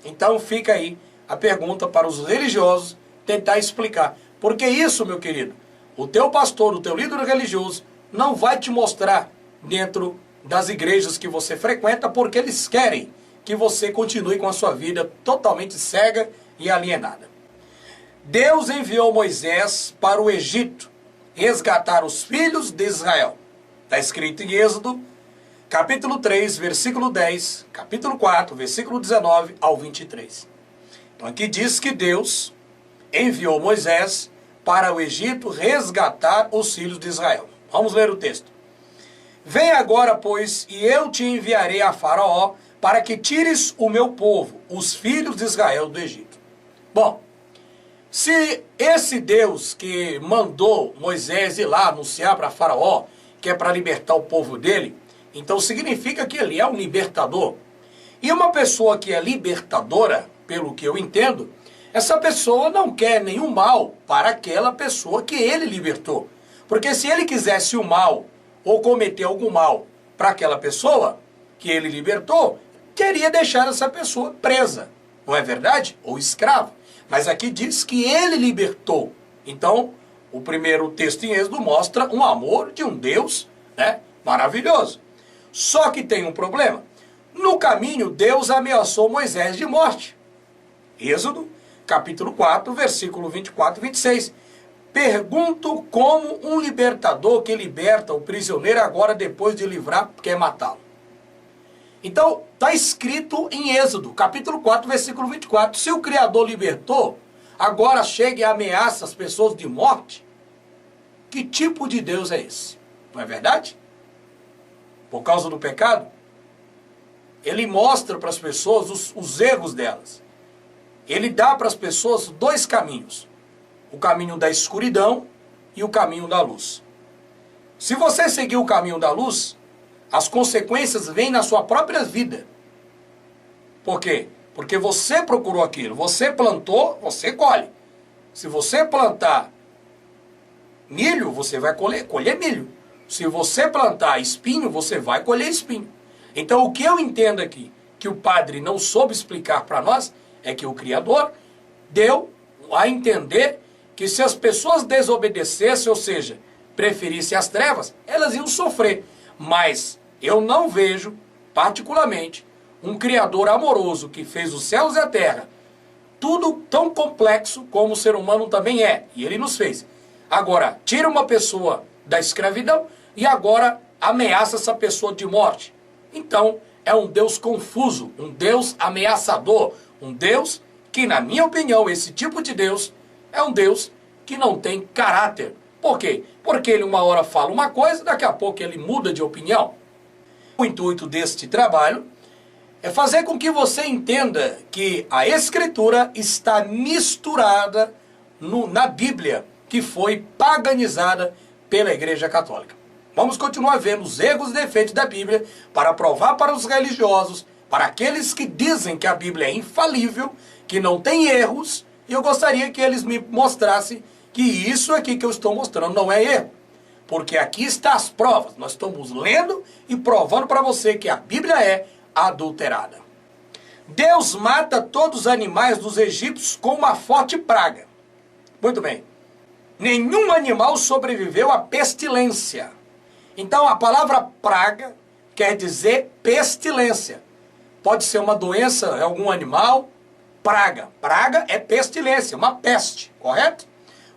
Então fica aí a pergunta para os religiosos tentar explicar. Porque isso, meu querido, o teu pastor, o teu líder religioso, não vai te mostrar dentro das igrejas que você frequenta, porque eles querem que você continue com a sua vida totalmente cega e alienada. Deus enviou Moisés para o Egito resgatar os filhos de Israel. Está escrito em Êxodo, capítulo 3, versículo 10, capítulo 4, versículo 19 ao 23. Então aqui diz que Deus enviou Moisés para o Egito resgatar os filhos de Israel. Vamos ler o texto. Vem agora, pois, e eu te enviarei a Faraó para que tires o meu povo, os filhos de Israel, do Egito. Bom, se esse Deus que mandou Moisés ir lá anunciar para Faraó, que é para libertar o povo dele, então significa que ele é um libertador. E uma pessoa que é libertadora, pelo que eu entendo, essa pessoa não quer nenhum mal para aquela pessoa que ele libertou. Porque se ele quisesse o mal, ou cometer algum mal para aquela pessoa que ele libertou, queria deixar essa pessoa presa, não é verdade? Ou escravo. Mas aqui diz que ele libertou. Então, o primeiro texto em Êxodo mostra um amor de um Deus, né, maravilhoso. Só que tem um problema. No caminho, Deus ameaçou Moisés de morte. Êxodo, capítulo 4, versículo 24 e 26. Pergunto como um libertador que liberta o prisioneiro agora depois de livrar quer matá-lo. Então, está escrito em Êxodo, capítulo 4, versículo 24. Se o Criador libertou, agora chega e ameaça as pessoas de morte. Que tipo de Deus é esse? Não é verdade? Por causa do pecado, ele mostra para as pessoas os erros delas. Ele dá para as pessoas dois caminhos. O caminho da escuridão e o caminho da luz. Se você seguir o caminho da luz, as consequências vêm na sua própria vida. Por quê? Porque você procurou aquilo. Você plantou, você colhe. Se você plantar milho, você vai colher milho. Se você plantar espinho, você vai colher espinho. Então o que eu entendo aqui, que o padre não soube explicar para nós, é que o Criador deu a entender que se as pessoas desobedecessem, ou seja, preferissem as trevas, elas iam sofrer. Mas eu não vejo, particularmente, um Criador amoroso que fez os céus e a terra tudo tão complexo como o ser humano também é, e ele nos fez. Agora, tira uma pessoa da escravidão e agora ameaça essa pessoa de morte. Então, é um Deus confuso, um Deus ameaçador, um Deus que, na minha opinião, esse tipo de Deus é um Deus que não tem caráter. Por quê? Porque ele uma hora fala uma coisa, daqui a pouco ele muda de opinião. O intuito deste trabalho é fazer com que você entenda que a Escritura está misturada na Bíblia, que foi paganizada pela Igreja Católica. Vamos continuar vendo os erros e defeitos da Bíblia para provar para os religiosos, para aqueles que dizem que a Bíblia é infalível, que não tem erros, e eu gostaria que eles me mostrassem que isso aqui que eu estou mostrando não é erro. Porque aqui estão as provas. Nós estamos lendo e provando para você que a Bíblia é adulterada. Deus mata todos os animais dos egípcios com uma forte praga. Muito bem. Nenhum animal sobreviveu à pestilência. Então a palavra praga quer dizer pestilência. Pode ser uma doença em algum animal. Praga. Praga é pestilência, uma peste, correto?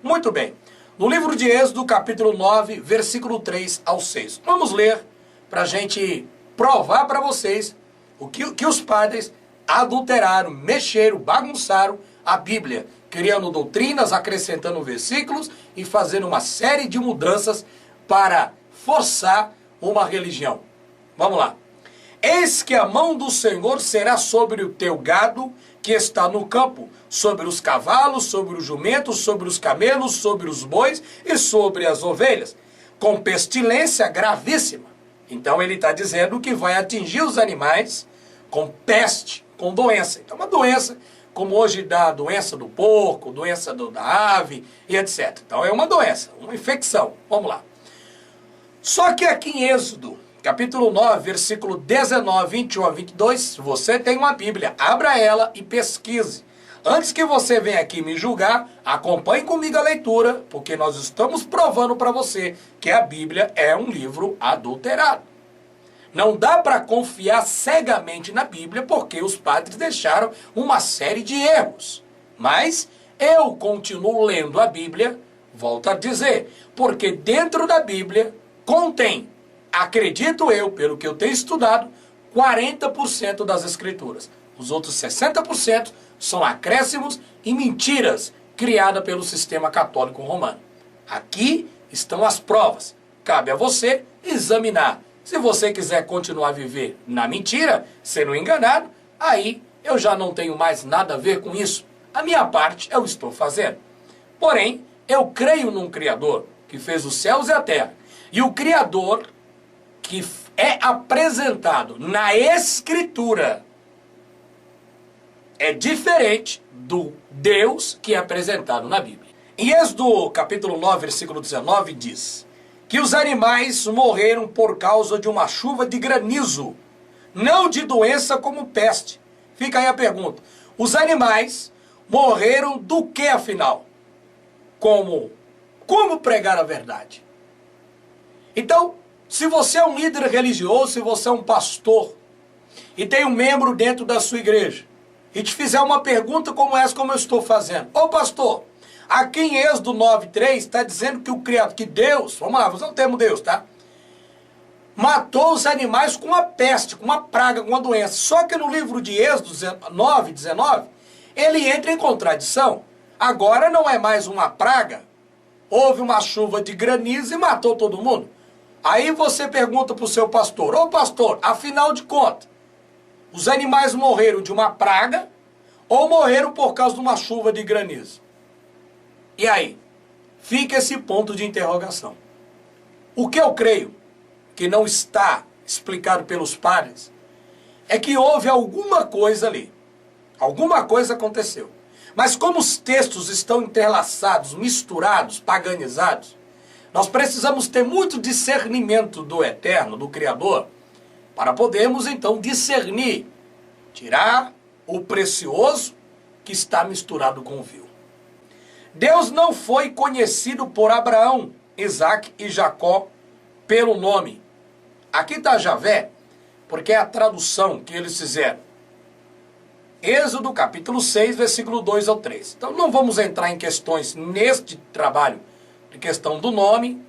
Muito bem. No livro de Êxodo, capítulo 9, versículo 3 ao 6. Vamos ler para a gente provar para vocês o que os padres adulteraram, mexeram, bagunçaram a Bíblia, criando doutrinas, acrescentando versículos e fazendo uma série de mudanças para forçar uma religião. Vamos lá. Eis que a mão do Senhor será sobre o teu gado que está no campo, sobre os cavalos, sobre os jumentos, sobre os camelos, sobre os bois e sobre as ovelhas, com pestilência gravíssima. Então ele está dizendo que vai atingir os animais com peste, com doença. Então uma doença, como hoje dá a doença do porco, doença da ave e etc. Então é uma doença, uma infecção. Vamos lá. Só que aqui em Êxodo, capítulo 9, versículo 19, 21 a 22, você tem uma Bíblia, abra ela e pesquise. Antes que você venha aqui me julgar, acompanhe comigo a leitura, porque nós estamos provando para você que a Bíblia é um livro adulterado. Não dá para confiar cegamente na Bíblia, porque os padres deixaram uma série de erros. Mas eu continuo lendo a Bíblia, volto a dizer, porque dentro da Bíblia contém, acredito eu, pelo que eu tenho estudado, 40% das Escrituras. Os outros 60% são acréscimos e mentiras criadas pelo sistema católico romano. Aqui estão as provas. Cabe a você examinar. Se você quiser continuar a viver na mentira, sendo enganado, aí eu já não tenho mais nada a ver com isso. A minha parte eu estou fazendo. Porém, eu creio num Criador que fez os céus e a terra. E o Criador que é apresentado na Escritura é diferente do Deus que é apresentado na Bíblia. Em Êxodo capítulo 9, versículo 19, diz que os animais morreram por causa de uma chuva de granizo, não de doença como peste. Fica aí a pergunta. Os animais morreram do que afinal? Como pregar a verdade? Então, se você é um líder religioso, se você é um pastor e tem um membro dentro da sua igreja e te fizer uma pergunta como essa, como eu estou fazendo. Ô pastor, aqui em Êxodo 9:3 está dizendo que o Criador, que Deus, vamos lá, vou usar o termo Deus, tá? Matou os animais com uma peste, com uma praga, com uma doença. Só que no livro de Êxodo 9:19, ele entra em contradição. Agora não é mais uma praga, houve uma chuva de granizo e matou todo mundo. Aí você pergunta para o seu pastor, ô pastor, afinal de contas, os animais morreram de uma praga ou morreram por causa de uma chuva de granizo? E aí? Fica esse ponto de interrogação. O que eu creio, que não está explicado pelos padres, é que houve alguma coisa ali. Alguma coisa aconteceu. Mas como os textos estão entrelaçados, misturados, paganizados, nós precisamos ter muito discernimento do Eterno, do Criador, para podermos então discernir, tirar o precioso que está misturado com o vil. Deus não foi conhecido por Abraão, Isaac e Jacó pelo nome. Aqui está Javé, porque é a tradução que eles fizeram. Êxodo capítulo 6, versículo 2 ao 3. Então não vamos entrar em questões neste trabalho de questão do nome,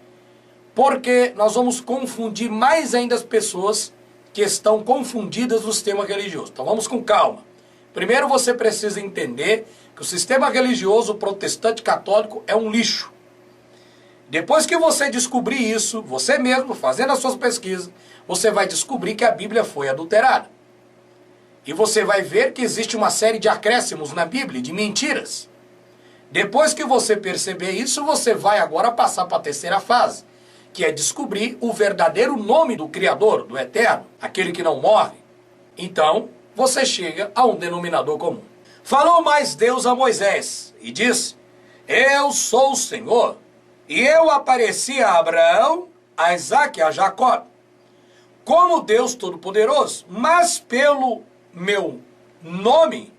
porque nós vamos confundir mais ainda as pessoas que estão confundidas no sistema religioso. Então vamos com calma. Primeiro você precisa entender que o sistema religioso protestante católico é um lixo. Depois que você descobrir isso, você mesmo, fazendo as suas pesquisas, você vai descobrir que a Bíblia foi adulterada. E você vai ver que existe uma série de acréscimos na Bíblia, de mentiras. Depois que você perceber isso, você vai agora passar para a terceira fase, que é descobrir o verdadeiro nome do Criador, do Eterno, aquele que não morre. Então, você chega a um denominador comum. Falou mais Deus a Moisés e disse: Eu sou o Senhor, e eu apareci a Abraão, a Isaque e a Jacó, como Deus Todo-Poderoso, mas pelo meu nome,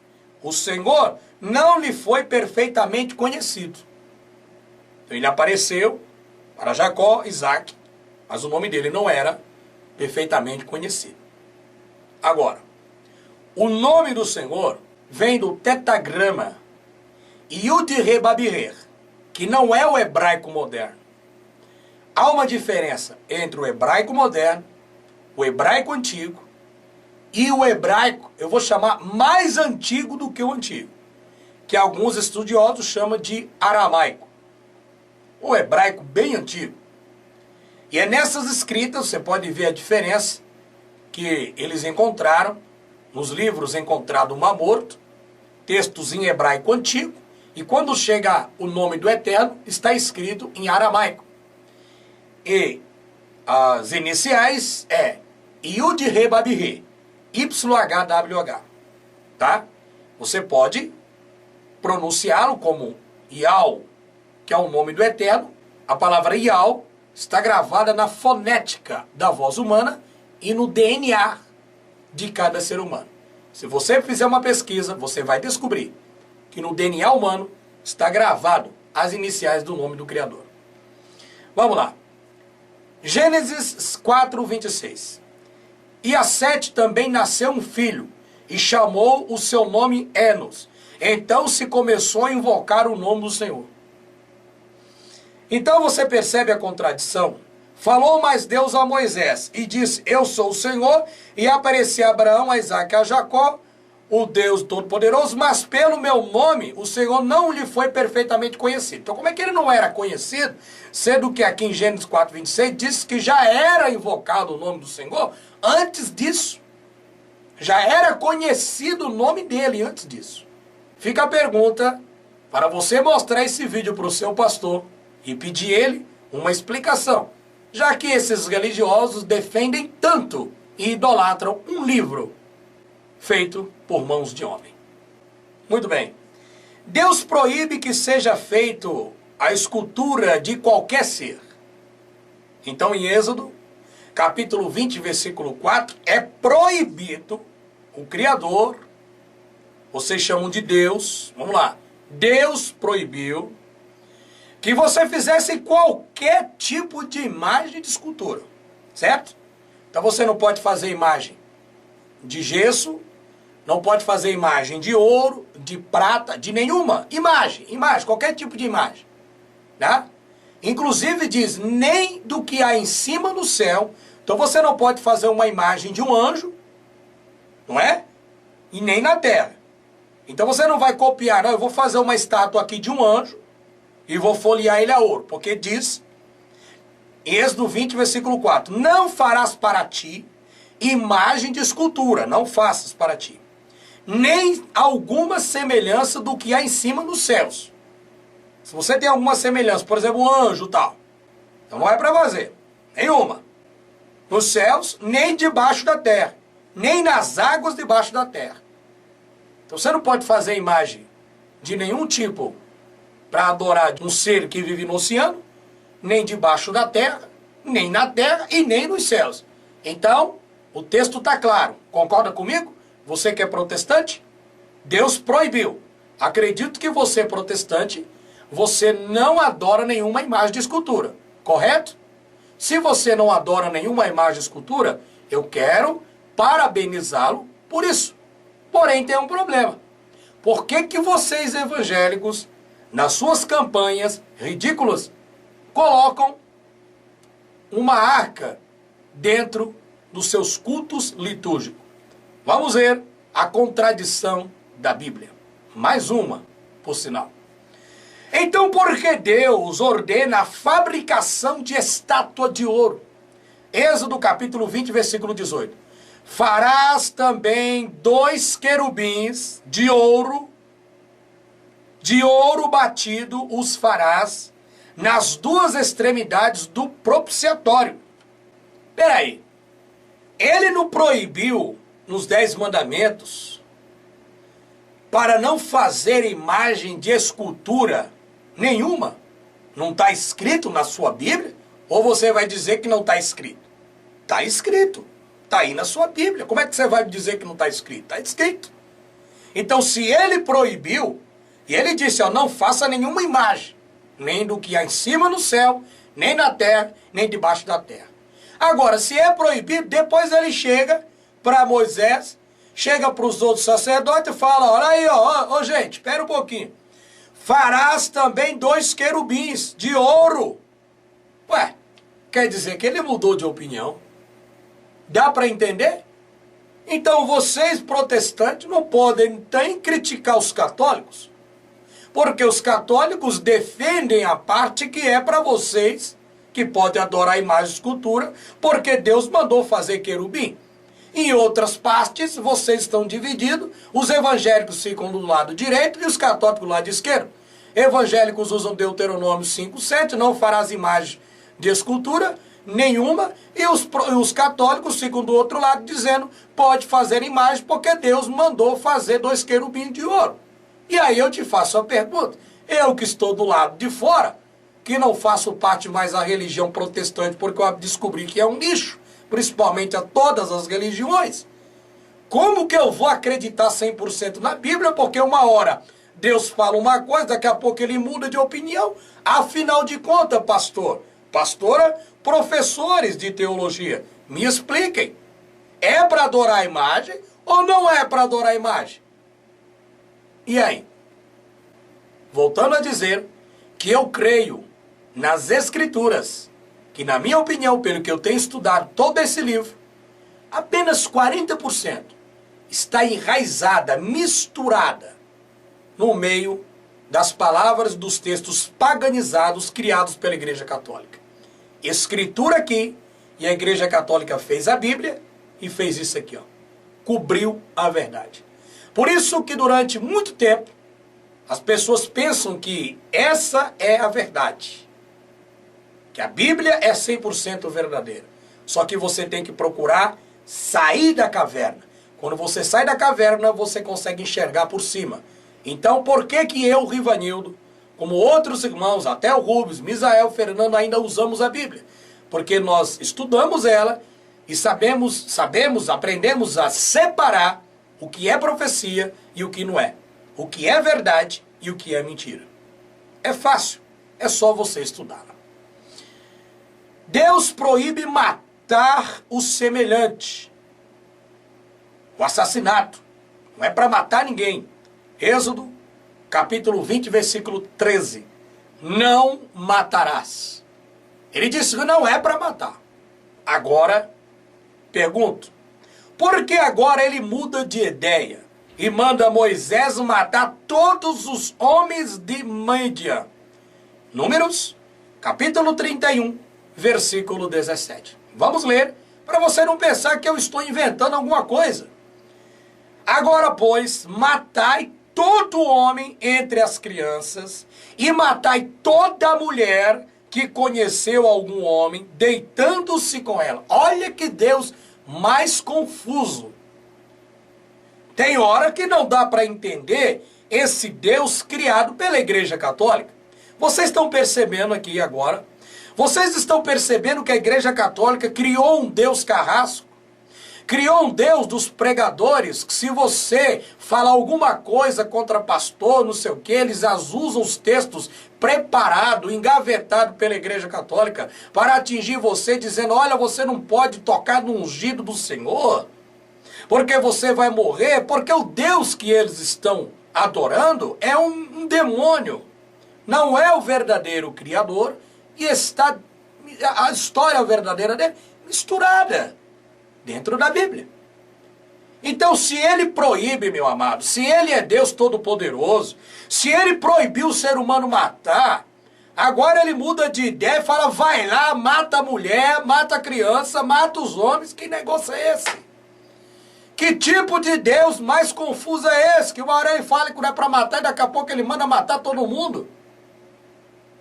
o Senhor, não lhe foi perfeitamente conhecido. Então ele apareceu para Jacó, Isaque, mas o nome dele não era perfeitamente conhecido. Agora, o nome do Senhor vem do tetagrama Yud-Re-Babirê, que não é o hebraico moderno. Há uma diferença entre o hebraico moderno, o hebraico antigo e o hebraico, eu vou chamar mais antigo do que o antigo, que alguns estudiosos chamam de aramaico. O hebraico bem antigo. E é nessas escritas, você pode ver a diferença que eles encontraram nos livros encontrados Mar Morto, textos em hebraico antigo, e quando chega o nome do Eterno, está escrito em aramaico. E as iniciais é Yud-Re-Babirê, YHWH, tá? Você pode pronunciá-lo como Yal, que é o nome do Eterno. A palavra Yal está gravada na fonética da voz humana e no DNA de cada ser humano. Se você fizer uma pesquisa, você vai descobrir que no DNA humano está gravado as iniciais do nome do Criador. Vamos lá. Gênesis 4, 26. E a Sete também nasceu um filho, e chamou o seu nome Enos. Então se começou a invocar o nome do Senhor. Então você percebe a contradição? Falou mais Deus a Moisés, e disse: Eu sou o Senhor, e apareci a Abraão, a Isaque e a Jacó, o Deus Todo-Poderoso, mas pelo meu nome o Senhor não lhe foi perfeitamente conhecido. Então como é que ele não era conhecido, sendo que aqui em Gênesis 4, 26 diz que já era invocado o nome do Senhor antes disso? Já era conhecido o nome dele antes disso. Fica a pergunta para você mostrar esse vídeo para o seu pastor e pedir ele uma explicação, já que esses religiosos defendem tanto e idolatram um livro feito por mãos de homem. Muito bem. Deus proíbe que seja feito a escultura de qualquer ser. Então em Êxodo, capítulo 20, versículo 4, é proibido o Criador, vocês chamam de Deus, vamos lá, Deus proibiu que você fizesse qualquer tipo de imagem de escultura, certo? Então você não pode fazer imagem de gesso, não pode fazer imagem de ouro, de prata, de nenhuma imagem, qualquer tipo de imagem, tá? Inclusive diz, nem do que há em cima no céu. Então você não pode fazer uma imagem de um anjo, não é? E nem na terra. Então você não vai copiar, não, eu vou fazer uma estátua aqui de um anjo e vou folhear ele a ouro, porque diz, em Êxodo 20, versículo 4, não farás para ti imagem de escultura, não faças para ti, nem alguma semelhança do que há em cima nos céus. Se você tem alguma semelhança, por exemplo, um anjo e tal, então não é para fazer, nenhuma. Nos céus, nem debaixo da terra, nem nas águas debaixo da terra. Então você não pode fazer imagem de nenhum tipo para adorar um ser que vive no oceano, nem debaixo da terra, nem na terra e nem nos céus. Então, o texto está claro. Concorda comigo? Você que é protestante? Deus proibiu. Acredito que você, protestante, você não adora nenhuma imagem de escultura. Correto? Se você não adora nenhuma imagem de escultura, eu quero parabenizá-lo por isso. Porém, tem um problema. Por que que vocês evangélicos, nas suas campanhas ridículas, colocam uma arca dentro dos seus cultos litúrgicos? Vamos ver a contradição da Bíblia. Mais uma, por sinal. Então, por que Deus ordena a fabricação de estátua de ouro? Êxodo capítulo 20, versículo 18. Farás também 2 querubins de ouro batido os farás nas 2 extremidades do propiciatório. Peraí, ele não proibiu nos 10 mandamentos para não fazer imagem de escultura nenhuma? Não está escrito na sua Bíblia? Ou você vai dizer que não está escrito? Está escrito. Está aí na sua Bíblia. Como é que você vai dizer que não está escrito? Está escrito. Então, se ele proibiu, e ele disse, ó, não faça nenhuma imagem, nem do que há em cima no céu, nem na terra, nem debaixo da terra. Agora, se é proibido, depois ele chega para Moisés, chega para os outros sacerdotes e fala, olha aí, ó, gente, espera um pouquinho. Farás também 2 querubins de ouro. Ué, quer dizer que ele mudou de opinião. Dá para entender? Então vocês protestantes não podem nem criticar os católicos, porque os católicos defendem a parte que é para vocês, que podem adorar imagem e escultura, porque Deus mandou fazer querubim. Em outras partes, vocês estão divididos, os evangélicos ficam do lado direito e os católicos do lado esquerdo. Evangélicos usam Deuteronômio 5:7, não farás imagem de escultura nenhuma, e os católicos ficam do outro lado dizendo, pode fazer imagem porque Deus mandou fazer 2 querubins de ouro. E aí eu te faço a pergunta, eu que estou do lado de fora, que não faço parte mais da religião protestante porque eu descobri que é um lixo, principalmente a todas as religiões, como que eu vou acreditar 100% na Bíblia? Porque uma hora Deus fala uma coisa, daqui a pouco ele muda de opinião. Afinal de contas, pastora, professores de teologia, me expliquem. É para adorar a imagem ou não é para adorar a imagem? E aí? Voltando a dizer que eu creio nas Escrituras, que na minha opinião, pelo que eu tenho estudado todo esse livro, apenas 40% está enraizada, misturada no meio das palavras dos textos paganizados criados pela Igreja Católica. Escritura aqui, e a Igreja Católica fez a Bíblia e fez isso aqui, ó. Cobriu a verdade. Por isso que durante muito tempo as pessoas pensam que essa é a verdade. Que a Bíblia é 100% verdadeira. Só que você tem que procurar sair da caverna. Quando você sai da caverna, você consegue enxergar por cima. Então, por que que eu, Rivanildo, como outros irmãos, até o Rubens, Misael, Fernando, ainda usamos a Bíblia? Porque nós estudamos ela e aprendemos a separar o que é profecia e o que não é. O que é verdade e o que é mentira. É fácil, é só você estudar. Deus proíbe matar o semelhante. O assassinato. Não é para matar ninguém. Êxodo, capítulo 20, versículo 13. Não matarás. Ele disse que não é para matar. Agora, pergunto, por que agora ele muda de ideia e manda Moisés matar todos os homens de Mídian? Números, capítulo 31, versículo 17. Vamos ler, para você não pensar que eu estou inventando alguma coisa. Agora, pois, matai todo homem entre as crianças, e matai toda mulher que conheceu algum homem, deitando-se com ela. Olha que Deus mais confuso. Tem hora que não dá para entender esse Deus criado pela Igreja Católica. Vocês estão percebendo aqui agora? Vocês estão percebendo que a Igreja Católica criou um Deus carrasco? Criou um Deus dos pregadores, que se você falar alguma coisa contra pastor, não sei o que, eles usam os textos preparados, engavetados pela Igreja Católica, para atingir você, dizendo, olha, você não pode tocar no ungido do Senhor. porque você vai morrer, porque o Deus que eles estão adorando é um demônio, não é o verdadeiro Criador, e está a história verdadeira dele misturada dentro da Bíblia. Então, se ele proíbe, meu amado, se ele é Deus Todo-Poderoso, se ele proibiu o ser humano matar, agora ele muda de ideia e fala, vai lá, mata a mulher, mata a criança, mata os homens. Que negócio é esse? Que tipo de Deus mais confuso é esse? Que uma hora ele fala que não é para matar e daqui a pouco ele manda matar todo mundo.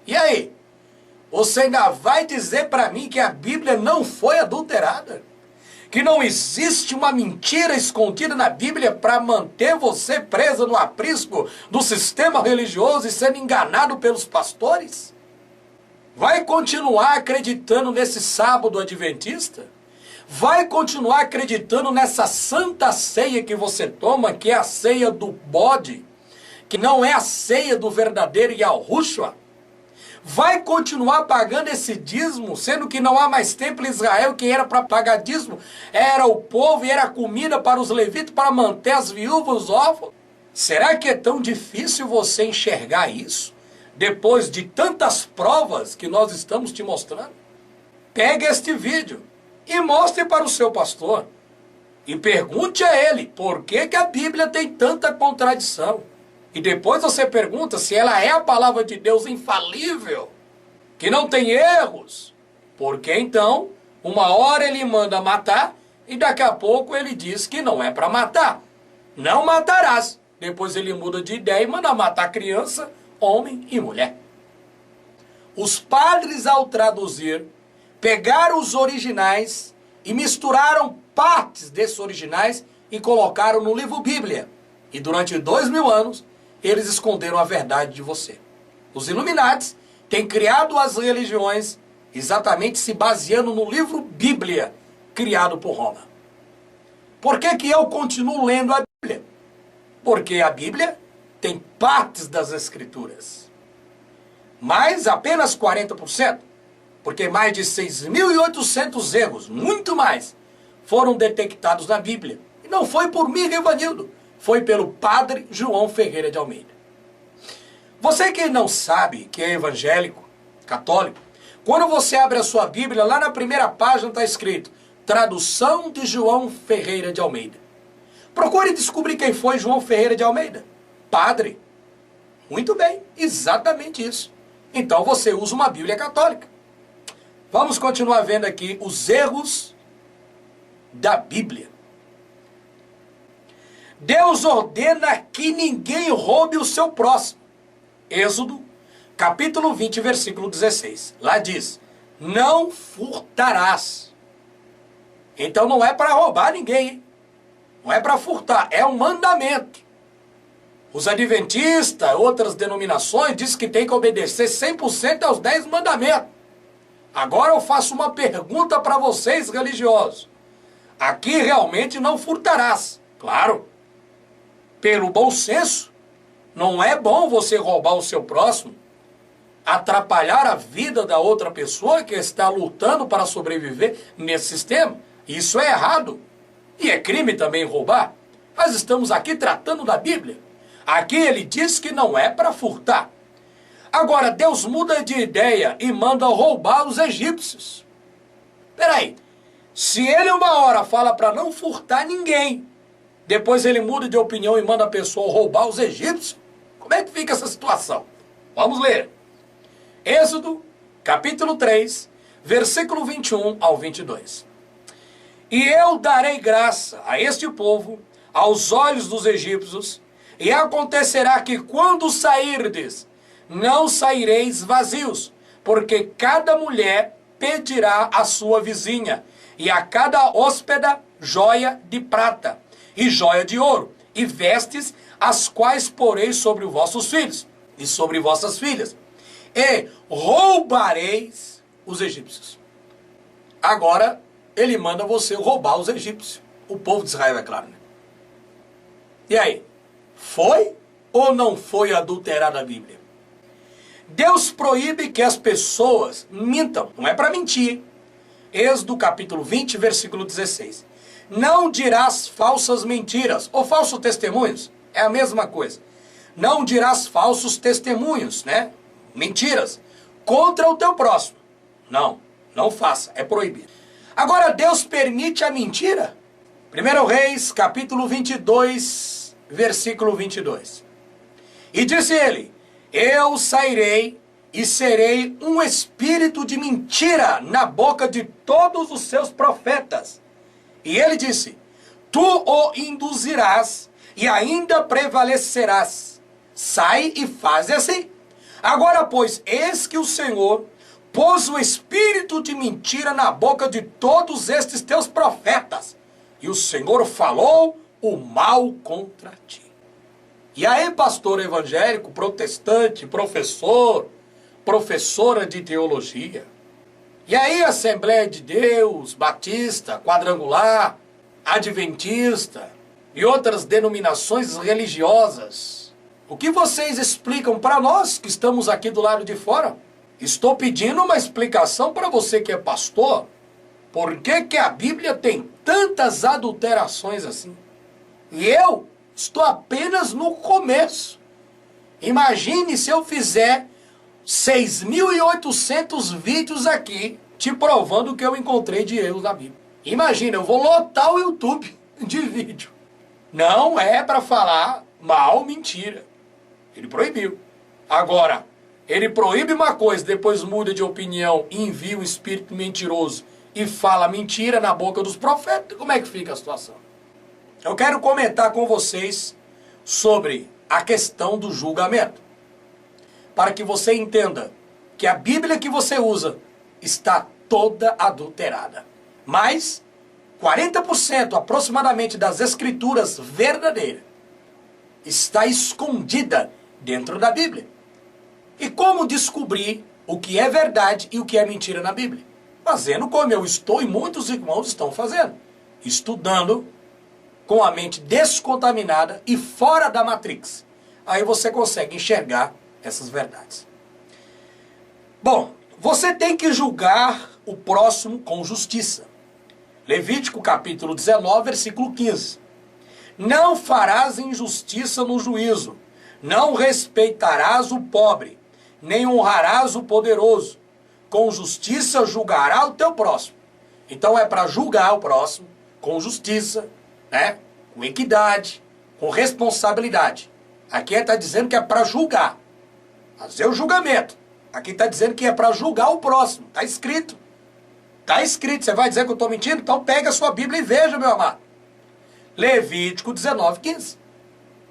E aí? Você ainda vai dizer para mim que a Bíblia não foi adulterada? Que não existe uma mentira escondida na Bíblia para manter você preso no aprisco do sistema religioso e sendo enganado pelos pastores? Vai continuar acreditando nesse sábado adventista? Vai continuar acreditando nessa santa ceia que você toma, que é a ceia do bode, que não é a ceia do verdadeiro Yahushua? Vai continuar pagando esse dízimo, sendo que não há mais templo em Israel, quem era para pagar dízimo era o povo e era comida para os levitas, para manter as viúvas, os órfãos? Será que é tão difícil você enxergar isso, depois de tantas provas que nós estamos te mostrando? Pegue este vídeo e mostre para o seu pastor, e pergunte a ele, por que que a Bíblia tem tanta contradição? E depois você pergunta se ela é a palavra de Deus infalível, que não tem erros. Porque então, uma hora ele manda matar e daqui a pouco ele diz que não é para matar. Não matarás. Depois ele muda de ideia e manda matar criança, homem e mulher. Os padres, ao traduzir, pegaram os originais e misturaram partes desses originais e colocaram no livro Bíblia. E durante 2000 anos, eles esconderam a verdade de você. Os Illuminatis têm criado as religiões exatamente se baseando no livro Bíblia, criado por Roma. Por que que eu continuo lendo a Bíblia? Porque a Bíblia tem partes das Escrituras, mas apenas 40%, porque mais de 6.800 erros, muito mais, foram detectados na Bíblia. E não foi por mim, Evanildo. Foi pelo padre João Ferreira de Almeida. Você que não sabe que é evangélico, católico, quando você abre a sua Bíblia, lá na primeira página está escrito Tradução de João Ferreira de Almeida. Procure descobrir quem foi João Ferreira de Almeida. Padre. Muito bem, exatamente isso. Então você usa uma Bíblia católica. Vamos continuar vendo aqui os erros da Bíblia. Deus ordena que ninguém roube o seu próximo. Êxodo, capítulo 20, versículo 16. Lá diz, não furtarás. Então não é para roubar ninguém, hein? Não é para furtar, é um mandamento. Os adventistas, outras denominações, dizem que tem que obedecer 100% aos 10 mandamentos. Agora eu faço uma pergunta para vocês religiosos. Aqui realmente não furtarás, claro. Pelo bom senso, não é bom você roubar o seu próximo, atrapalhar a vida da outra pessoa que está lutando para sobreviver nesse sistema. Isso é errado. E é crime também roubar. Nós estamos aqui tratando da Bíblia. Aqui ele diz que não é para furtar. Agora, Deus muda de ideia e manda roubar os egípcios. Peraí, se ele uma hora fala para não furtar ninguém, depois ele muda de opinião e manda a pessoa roubar os egípcios, como é que fica essa situação? Vamos ler. Êxodo, capítulo 3, versículo 21 ao 22. E eu darei graça a este povo, aos olhos dos egípcios, e acontecerá que quando sairdes, não saireis vazios, porque cada mulher pedirá à sua vizinha, e a cada hóspeda joia de prata, e joia de ouro, e vestes, as quais porei sobre os vossos filhos, e sobre vossas filhas, e roubareis os egípcios. Agora, ele manda você roubar os egípcios. O povo de Israel, é claro, né? E aí? Foi ou não foi adulterada a Bíblia? Deus proíbe que as pessoas mintam. Não é para mentir. Êxodo capítulo 20, versículo 16. Não dirás falsas mentiras, ou falsos testemunhos, é a mesma coisa. Não dirás falsos testemunhos, né? Mentiras, contra o teu próximo. Não, não faça, é proibido. Agora, Deus permite a mentira? 1 Reis, capítulo 22, versículo 22. E disse ele, eu sairei e serei um espírito de mentira na boca de todos os seus profetas. E ele disse, tu o induzirás e ainda prevalecerás. Sai e faz assim. Agora, pois, eis que o Senhor pôs o espírito de mentira na boca de todos estes teus profetas. E o Senhor falou o mal contra ti. E aí, pastor evangélico, protestante, professor, professora de teologia. E aí, Assembleia de Deus, Batista, Quadrangular, Adventista e outras denominações religiosas. O que vocês explicam para nós que estamos aqui do lado de fora? Estou pedindo uma explicação para você que é pastor. Por que que a Bíblia tem tantas adulterações assim? E eu estou apenas no começo. Imagine se eu fizer 6.800 vídeos aqui te provando o que eu encontrei de erros na Bíblia. Imagina, eu vou lotar o YouTube de vídeo. Não é para falar mal, mentira. Ele proibiu. Agora, ele proíbe uma coisa, depois muda de opinião, envia um espírito mentiroso e fala mentira na boca dos profetas. Como é que fica a situação? Eu quero comentar com vocês sobre a questão do julgamento, para que você entenda que a Bíblia que você usa está toda adulterada. Mas 40% aproximadamente das escrituras verdadeiras está escondida dentro da Bíblia. E como descobrir o que é verdade e o que é mentira na Bíblia? Fazendo como eu estou e muitos irmãos estão fazendo. Estudando com a mente descontaminada e fora da Matrix. Aí você consegue enxergar essas verdades. Bom, você tem que julgar o próximo com justiça. Levítico capítulo 19, versículo 15. Não farás injustiça no juízo, não respeitarás o pobre, nem honrarás o poderoso. Com justiça julgará o teu próximo. Então é para julgar o próximo com justiça, né? Com equidade, com responsabilidade. Aqui está dizendo que é para julgar, fazer o julgamento. Aqui está dizendo que é para julgar o próximo. Está escrito. Está escrito. Você vai dizer que eu estou mentindo? Então pega a sua Bíblia e veja, meu amado. Levítico 19, 15.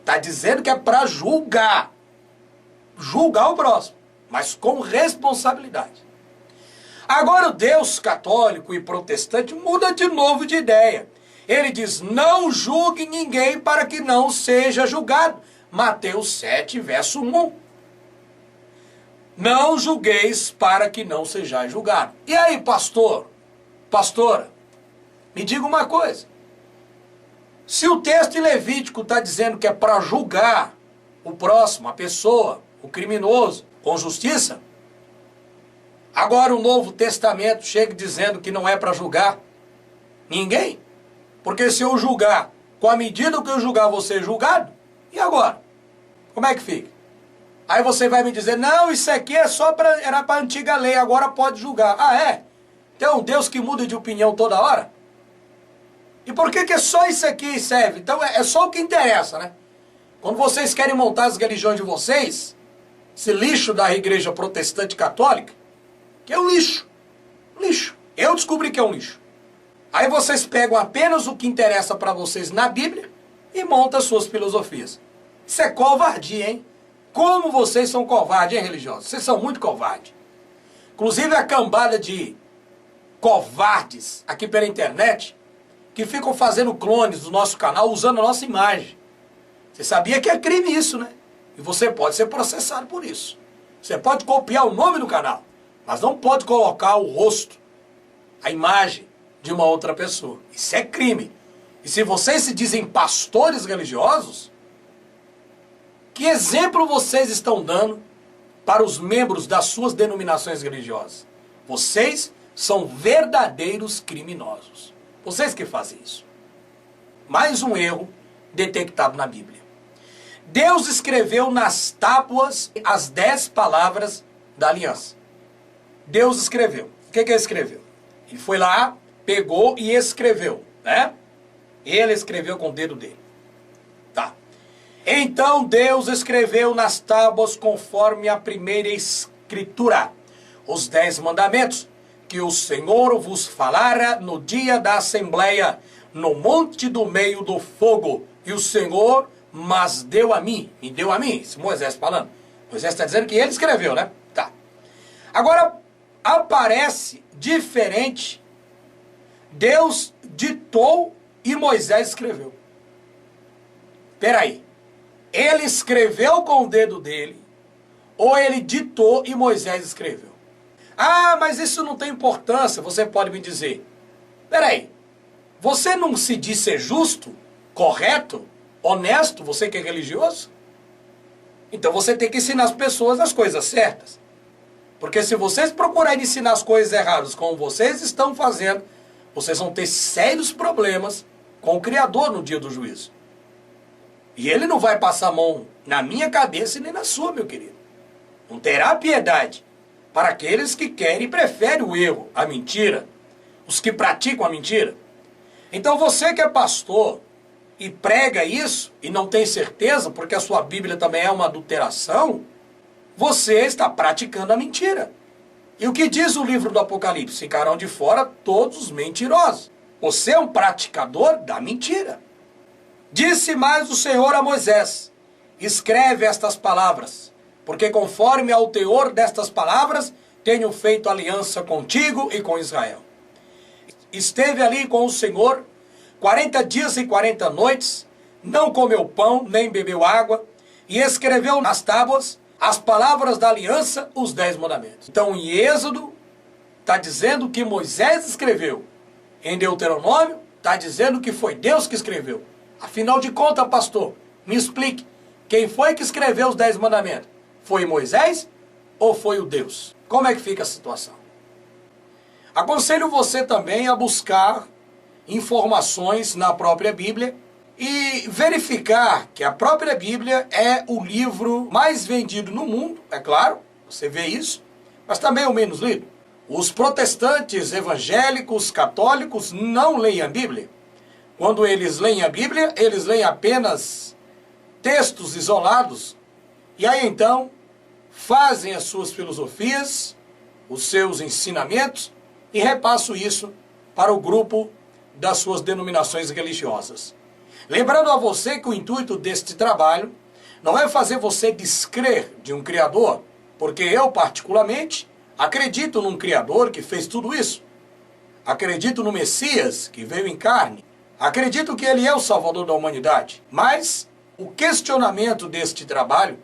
Está dizendo que é para julgar. Julgar o próximo, mas com responsabilidade. Agora o Deus católico e protestante muda de novo de ideia. Ele diz, não julgue ninguém para que não seja julgado. Mateus 7, verso 1. Não julgueis para que não sejais julgado. E aí, pastor, pastora, me diga uma coisa. Se o texto em Levítico está dizendo que é para julgar o próximo, a pessoa, o criminoso, com justiça, agora o Novo Testamento chega dizendo que não é para julgar ninguém. Porque se eu julgar, com a medida que eu julgar, vou ser julgado, e agora? Como é que fica? Aí você vai me dizer, não, isso aqui é só era para a antiga lei, agora pode julgar. Ah, é? Tem um Deus que muda de opinião toda hora? E por que que só isso aqui serve? Então é só o que interessa, né? Quando vocês querem montar as religiões de vocês, esse lixo da igreja protestante católica, que é um lixo. Lixo. Eu descobri que é um lixo. Aí vocês pegam apenas o que interessa para vocês na Bíblia e montam as suas filosofias. Isso é covardia, hein? Como vocês são covardes, hein, religiosos? Vocês são muito covardes. Inclusive a cambada de covardes aqui pela internet, que ficam fazendo clones do nosso canal usando a nossa imagem. Você sabia que é crime isso, né? E você pode ser processado por isso. Você pode copiar o nome do canal, mas não pode colocar o rosto, a imagem de uma outra pessoa. Isso é crime. E se vocês se dizem pastores religiosos, que exemplo vocês estão dando para os membros das suas denominações religiosas? Vocês são verdadeiros criminosos. Vocês que fazem isso. Mais um erro detectado na Bíblia. Deus escreveu nas tábuas as 10 palavras da aliança. Deus escreveu. O que ele escreveu? Ele foi lá, pegou e escreveu, né? Ele escreveu com o dedo dele. Tá. Então Deus escreveu nas tábuas conforme a primeira escritura os 10 mandamentos que o Senhor vos falara no dia da assembleia, no monte do meio do fogo. E o Senhor mas deu a mim, me deu a mim, esse Moisés falando. Moisés está dizendo que ele escreveu, né? Tá. Agora, aparece diferente. Deus ditou e Moisés escreveu. Peraí. Ele escreveu com o dedo dele, ou ele ditou e Moisés escreveu? Ah, mas isso não tem importância, você pode me dizer. Peraí. Você não se diz ser justo, correto, honesto, você que é religioso? Então você tem que ensinar as pessoas as coisas certas. Porque se vocês procurarem ensinar as coisas erradas como vocês estão fazendo, vocês vão ter sérios problemas com o Criador no dia do juízo. E ele não vai passar a mão na minha cabeça e nem na sua, meu querido. Não terá piedade para aqueles que querem e preferem o erro, a mentira, os que praticam a mentira. Então você que é pastor e prega isso e não tem certeza, porque a sua Bíblia também é uma adulteração, você está praticando a mentira. E o que diz o livro do Apocalipse? Ficarão de fora todos os mentirosos. Você é um praticador da mentira. Disse mais o Senhor a Moisés: escreve estas palavras, porque conforme ao teor destas palavras, tenho feito aliança contigo e com Israel. Esteve ali com o Senhor 40 dias e 40 noites, não comeu pão, nem bebeu água, e escreveu nas tábuas as palavras da aliança, os 10 mandamentos. Então, em Êxodo, está dizendo que Moisés escreveu. Em Deuteronômio, está dizendo que foi Deus que escreveu. Afinal de contas, pastor, me explique, quem foi que escreveu os 10 mandamentos? Foi Moisés ou foi o Deus? Como é que fica a situação? Aconselho você também a buscar informações na própria Bíblia e verificar que a própria Bíblia é o livro mais vendido no mundo, é claro, você vê isso, mas também o menos lido. Os protestantes, evangélicos, católicos não leem a Bíblia. Quando eles leem a Bíblia, eles leem apenas textos isolados e aí então fazem as suas filosofias, os seus ensinamentos e repassam isso para o grupo das suas denominações religiosas. Lembrando a você que o intuito deste trabalho não é fazer você descrer de um Criador, porque eu particularmente acredito num Criador que fez tudo isso. Acredito no Messias que veio em carne. Acredito que ele é o Salvador da humanidade. Mas o questionamento deste trabalho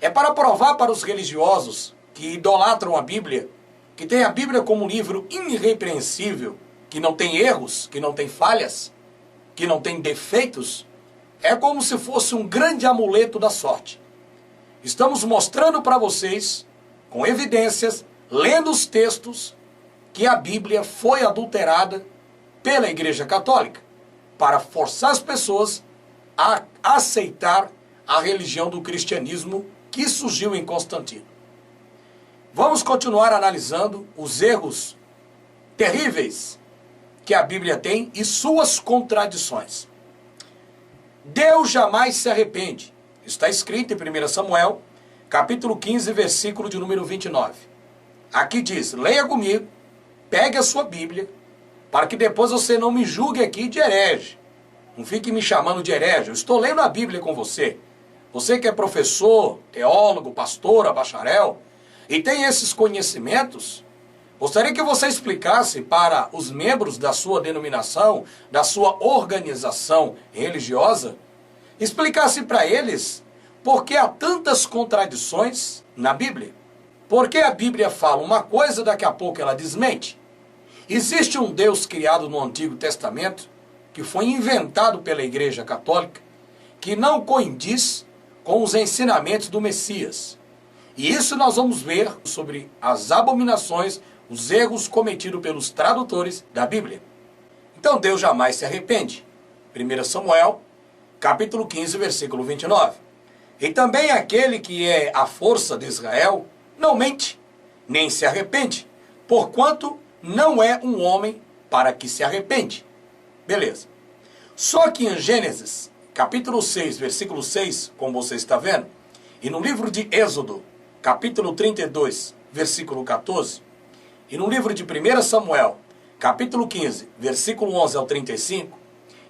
é para provar para os religiosos que idolatram a Bíblia, que tem a Bíblia como um livro irrepreensível, que não tem erros, que não tem falhas, que não tem defeitos, é como se fosse um grande amuleto da sorte. Estamos mostrando para vocês, com evidências, lendo os textos, que a Bíblia foi adulterada pela Igreja Católica, para forçar as pessoas a aceitar a religião do cristianismo que surgiu em Constantino. Vamos continuar analisando os erros terríveis que a Bíblia tem e suas contradições. Deus jamais se arrepende. Está escrito em 1 Samuel, capítulo 15, versículo de número 29. Aqui diz, leia comigo, pegue a sua Bíblia, para que depois você não me julgue aqui de herege. Não fique me chamando de herege. Eu estou lendo a Bíblia com você. Você que é professor, teólogo, pastor, bacharel, e tem esses conhecimentos, gostaria que você explicasse para os membros da sua denominação, da sua organização religiosa, explicasse para eles por que há tantas contradições na Bíblia. Por que a Bíblia fala uma coisa, daqui a pouco ela desmente? Existe um Deus criado no Antigo Testamento, que foi inventado pela Igreja Católica, que não coincidiz com os ensinamentos do Messias. E isso nós vamos ver sobre as abominações, os erros cometidos pelos tradutores da Bíblia. Então Deus jamais se arrepende. 1 Samuel, capítulo 15, versículo 29. E também aquele que é a força de Israel não mente, nem se arrepende, porquanto não é um homem para que se arrepende. Beleza. Só que em Gênesis, capítulo 6, versículo 6, como você está vendo, e no livro de Êxodo, capítulo 32, versículo 14, e no livro de 1 Samuel, capítulo 15, versículo 11 ao 35,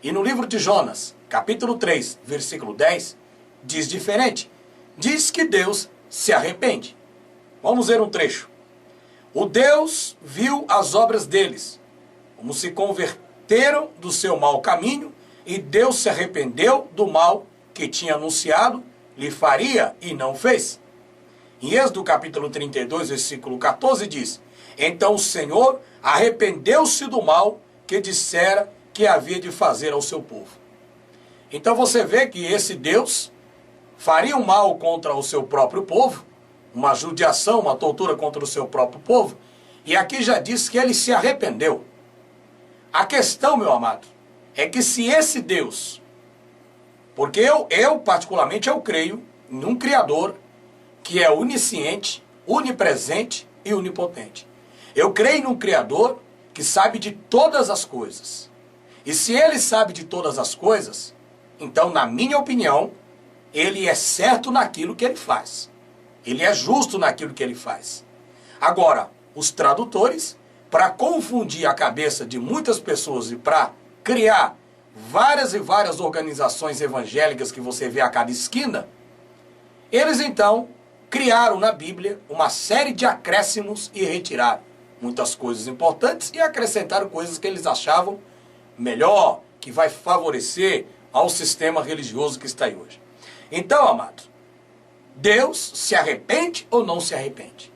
e no livro de Jonas, capítulo 3, versículo 10, diz diferente. Diz que Deus se arrepende. Vamos ver um trecho. O Deus viu as obras deles, como se converteram do seu mau caminho, e Deus se arrependeu do mal que tinha anunciado, lhe faria e não fez. Em Êxodo capítulo 32, versículo 14 diz: então o Senhor arrependeu-se do mal que dissera que havia de fazer ao seu povo. Então você vê que esse Deus faria um mal contra o seu próprio povo, uma judiação, uma tortura contra o seu próprio povo, e aqui já diz que ele se arrependeu. A questão, meu amado, é que se esse Deus, porque eu particularmente eu creio em um Criador que é onisciente, onipresente e onipotente. Eu creio num Criador que sabe de todas as coisas. E se ele sabe de todas as coisas, então, na minha opinião, ele é certo naquilo que ele faz. Ele é justo naquilo que ele faz. Agora, os tradutores, para confundir a cabeça de muitas pessoas e para criar várias e várias organizações evangélicas que você vê a cada esquina, eles então criaram na Bíblia uma série de acréscimos e retiraram muitas coisas importantes e acrescentaram coisas que eles achavam melhor, que vai favorecer ao sistema religioso que está aí hoje. Então, amado, Deus se arrepende ou não se arrepende?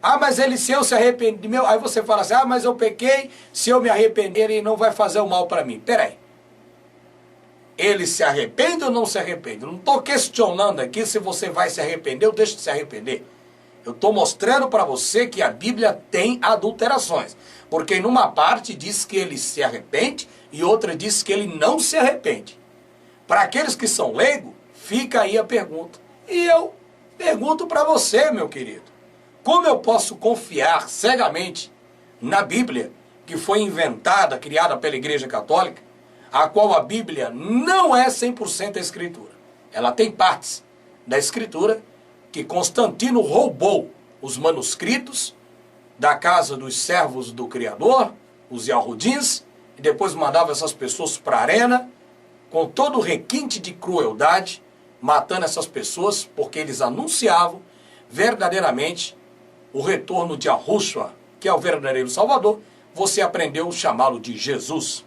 Ah, mas se eu se arrepender, aí você fala assim, ah, mas eu pequei, se eu me arrepender, ele não vai fazer o mal para mim. Peraí. Ele se arrepende ou não se arrepende? Eu não estou questionando aqui se você vai se arrepender ou deixa de se arrepender. Eu estou mostrando para você que a Bíblia tem adulterações. Porque numa parte diz que ele se arrepende e outra diz que ele não se arrepende. Para aqueles que são leigos, fica aí a pergunta. E eu pergunto para você, meu querido, como eu posso confiar cegamente na Bíblia, que foi inventada, criada pela Igreja Católica, a qual a Bíblia não é 100% a Escritura. Ela tem partes da Escritura que Constantino roubou os manuscritos da casa dos servos do Criador, os Yahudins, e depois mandava essas pessoas para a arena, com todo o requinte de crueldade, matando essas pessoas, porque eles anunciavam verdadeiramente o retorno de Yahushua, que é o verdadeiro Salvador. Você aprendeu a chamá-lo de Jesus.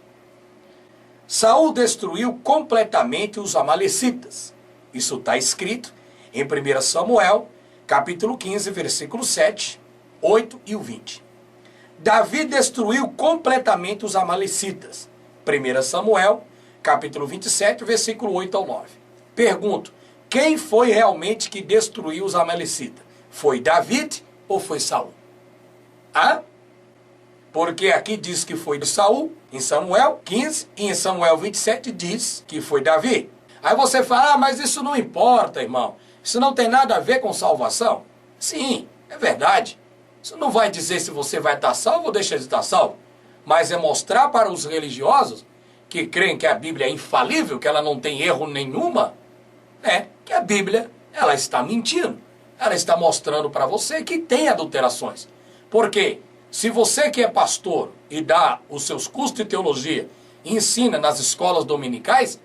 Saul destruiu completamente os amalecitas. Isso está escrito em 1 Samuel, capítulo 15, versículo 7, 8 e o 20. Davi destruiu completamente os amalecitas. 1 Samuel, capítulo 27, versículo 8 ao 9. Pergunto, quem foi realmente que destruiu os amalecitas? Foi Davi ou foi Saul? Ah? Porque aqui diz que foi de Saul, em Samuel 15, e em Samuel 27 diz que foi Davi. Aí você fala, ah, mas isso não importa, irmão. Isso não tem nada a ver com salvação. Sim, é verdade. Isso não vai dizer se você vai estar salvo ou deixa de estar salvo. Mas é mostrar para os religiosos que creem que a Bíblia é infalível, que ela não tem erro nenhuma, que a Bíblia, ela está mentindo. Ela está mostrando para você que tem adulterações. Por quê? Se você que é pastor e dá os seus cursos de teologia e ensina nas escolas dominicais,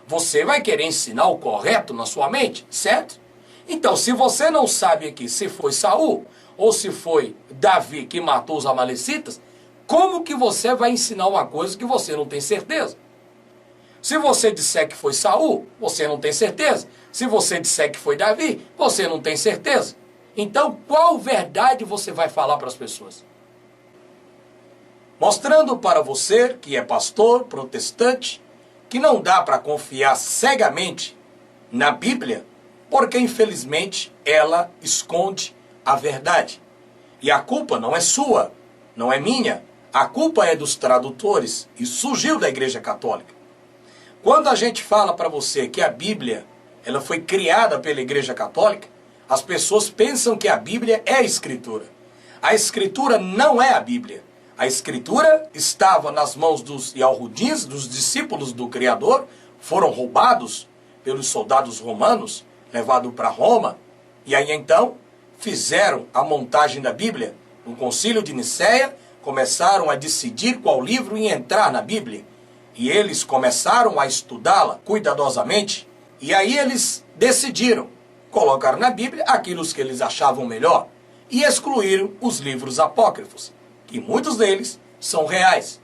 você vai querer ensinar o correto na sua mente, certo? Então, se você não sabe aqui se foi Saul ou se foi Davi que matou os amalecitas, como que você vai ensinar uma coisa que você não tem certeza? Se você disser que foi Saul, você não tem certeza. Se você disser que foi Davi, você não tem certeza. Então, qual verdade você vai falar para as pessoas? Mostrando para você, que é pastor, protestante, que não dá para confiar cegamente na Bíblia, porque infelizmente ela esconde a verdade. E a culpa não é sua, não é minha, a culpa é dos tradutores e surgiu da Igreja Católica. Quando a gente fala para você que a Bíblia ela foi criada pela Igreja Católica, as pessoas pensam que a Bíblia é a Escritura. A Escritura não é a Bíblia. A Escritura estava nas mãos dos Yalhudins, dos discípulos do Criador, foram roubados pelos soldados romanos, levados para Roma, e aí então fizeram a montagem da Bíblia. No Concílio de Nicéia, começaram a decidir qual livro ia entrar na Bíblia. E eles começaram a estudá-la cuidadosamente, e aí eles decidiram colocar na Bíblia aquilo que eles achavam melhor e excluíram os livros apócrifos, que muitos deles são reais.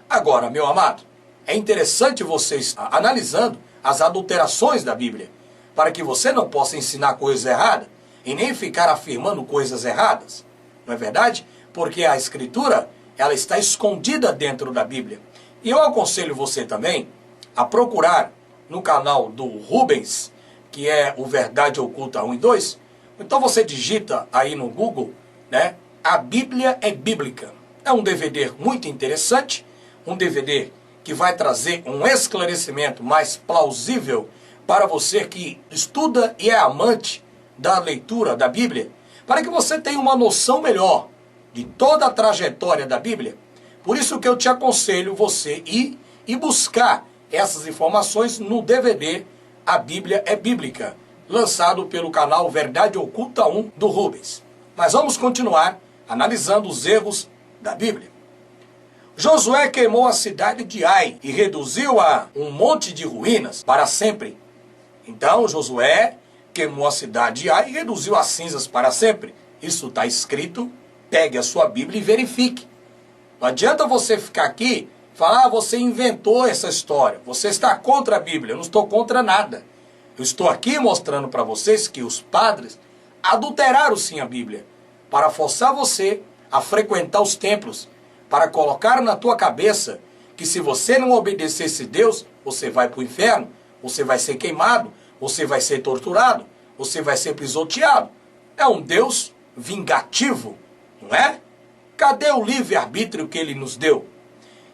Agora, meu amado, é interessante você estar analisando as adulterações da Bíblia, para que você não possa ensinar coisas erradas e nem ficar afirmando coisas erradas. Não é verdade? Porque a Escritura, ela está escondida dentro da Bíblia. E eu aconselho você também a procurar no canal do Rubens, que é o Verdade Oculta 1 e 2. Então você digita aí no Google, né? A Bíblia é Bíblica. É um DVD muito interessante, um DVD que vai trazer um esclarecimento mais plausível para você que estuda e é amante da leitura da Bíblia, para que você tenha uma noção melhor de toda a trajetória da Bíblia. Por isso que eu te aconselho você ir e buscar essas informações no DVD A Bíblia é Bíblica, lançado pelo canal Verdade Oculta 1 do Rubens. Mas vamos continuar analisando os erros da Bíblia. Josué queimou a cidade de Ai e reduziu-a um monte de ruínas para sempre. Então Josué queimou a cidade de Ai e reduziu as cinzas para sempre. Isso está escrito, pegue a sua Bíblia e verifique. Não adianta você ficar aqui e falar, você inventou essa história, você está contra a Bíblia. Eu não estou contra nada. Eu estou aqui mostrando para vocês que os padres adulteraram sim a Bíblia, para forçar você a frequentar os templos, para colocar na tua cabeça que se você não obedecesse Deus, você vai para o inferno, você vai ser queimado, você vai ser torturado, você vai ser pisoteado. É um Deus vingativo, não é? Cadê o livre-arbítrio que ele nos deu?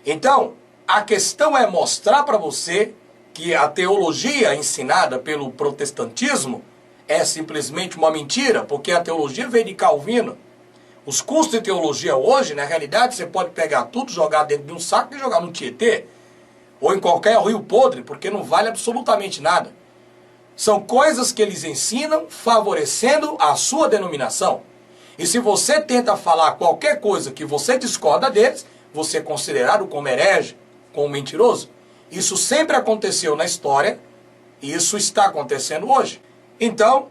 Então, a questão é mostrar para você que a teologia ensinada pelo protestantismo é simplesmente uma mentira, porque a teologia veio de Calvino. Os cursos de teologia hoje, na realidade, você pode pegar tudo, jogar dentro de um saco e jogar no Tietê, ou em qualquer rio podre, porque não vale absolutamente nada. São coisas que eles ensinam favorecendo a sua denominação. E se você tenta falar qualquer coisa que você discorda deles, você é considerado como herege, como mentiroso. Isso sempre aconteceu na história e isso está acontecendo hoje. Então,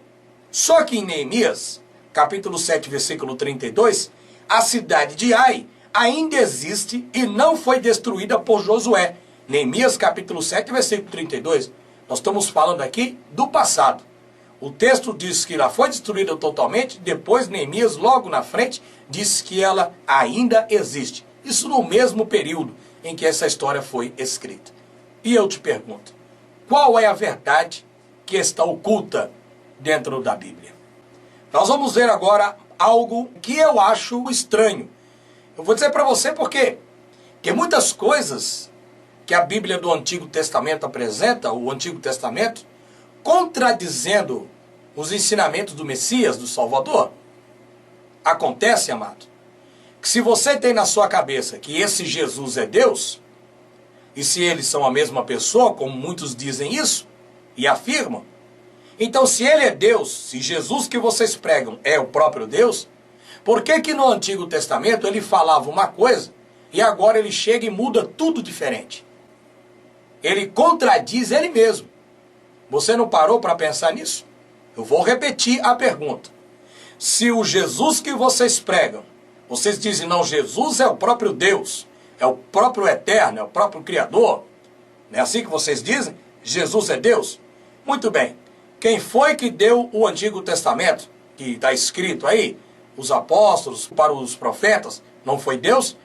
só que em Neemias, capítulo 7, versículo 32, a cidade de Ai ainda existe e não foi destruída por Josué. Neemias, capítulo 7, versículo 32. Nós estamos falando aqui do passado. O texto diz que ela foi destruída totalmente, depois Neemias, logo na frente, diz que ela ainda existe. Isso no mesmo período em que essa história foi escrita. E eu te pergunto, qual é a verdade que está oculta dentro da Bíblia? Nós vamos ver agora algo que eu acho estranho. Eu vou dizer para você por quê. Porque muitas coisas que a Bíblia do Antigo Testamento apresenta, o Antigo Testamento, contradizendo os ensinamentos do Messias, do Salvador. Acontece, amado, que se você tem na sua cabeça que esse Jesus é Deus, e se eles são a mesma pessoa, como muitos dizem isso, e afirmam, então se ele é Deus, se Jesus que vocês pregam é o próprio Deus, por que que no Antigo Testamento ele falava uma coisa, e agora ele chega e muda tudo diferente? Ele contradiz ele mesmo. Você não parou para pensar nisso? Eu vou repetir a pergunta. Se o Jesus que vocês pregam, vocês dizem, não, Jesus é o próprio Deus, é o próprio Eterno, é o próprio Criador, não é assim que vocês dizem? Jesus é Deus? Muito bem. Quem foi que deu o Antigo Testamento, que está escrito aí, os apóstolos para os profetas, não foi Deus?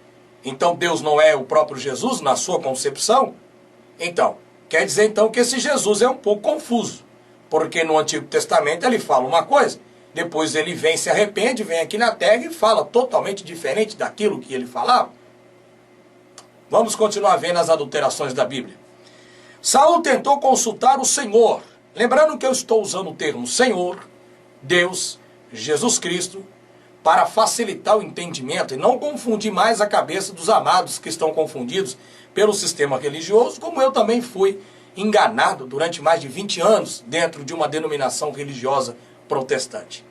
Então Deus não é o próprio Jesus na sua concepção? Então, quer dizer então que esse Jesus é um pouco confuso, porque no Antigo Testamento ele fala uma coisa, depois ele vem, se arrepende, vem aqui na terra e fala totalmente diferente daquilo que ele falava. Vamos continuar vendo as adulterações da Bíblia. Saul tentou consultar o Senhor. Lembrando que eu estou usando o termo Senhor, Deus, Jesus Cristo, para facilitar o entendimento e não confundir mais a cabeça dos amados que estão confundidos pelo sistema religioso, como eu também fui enganado durante mais de 20 anos dentro de uma denominação religiosa protestante.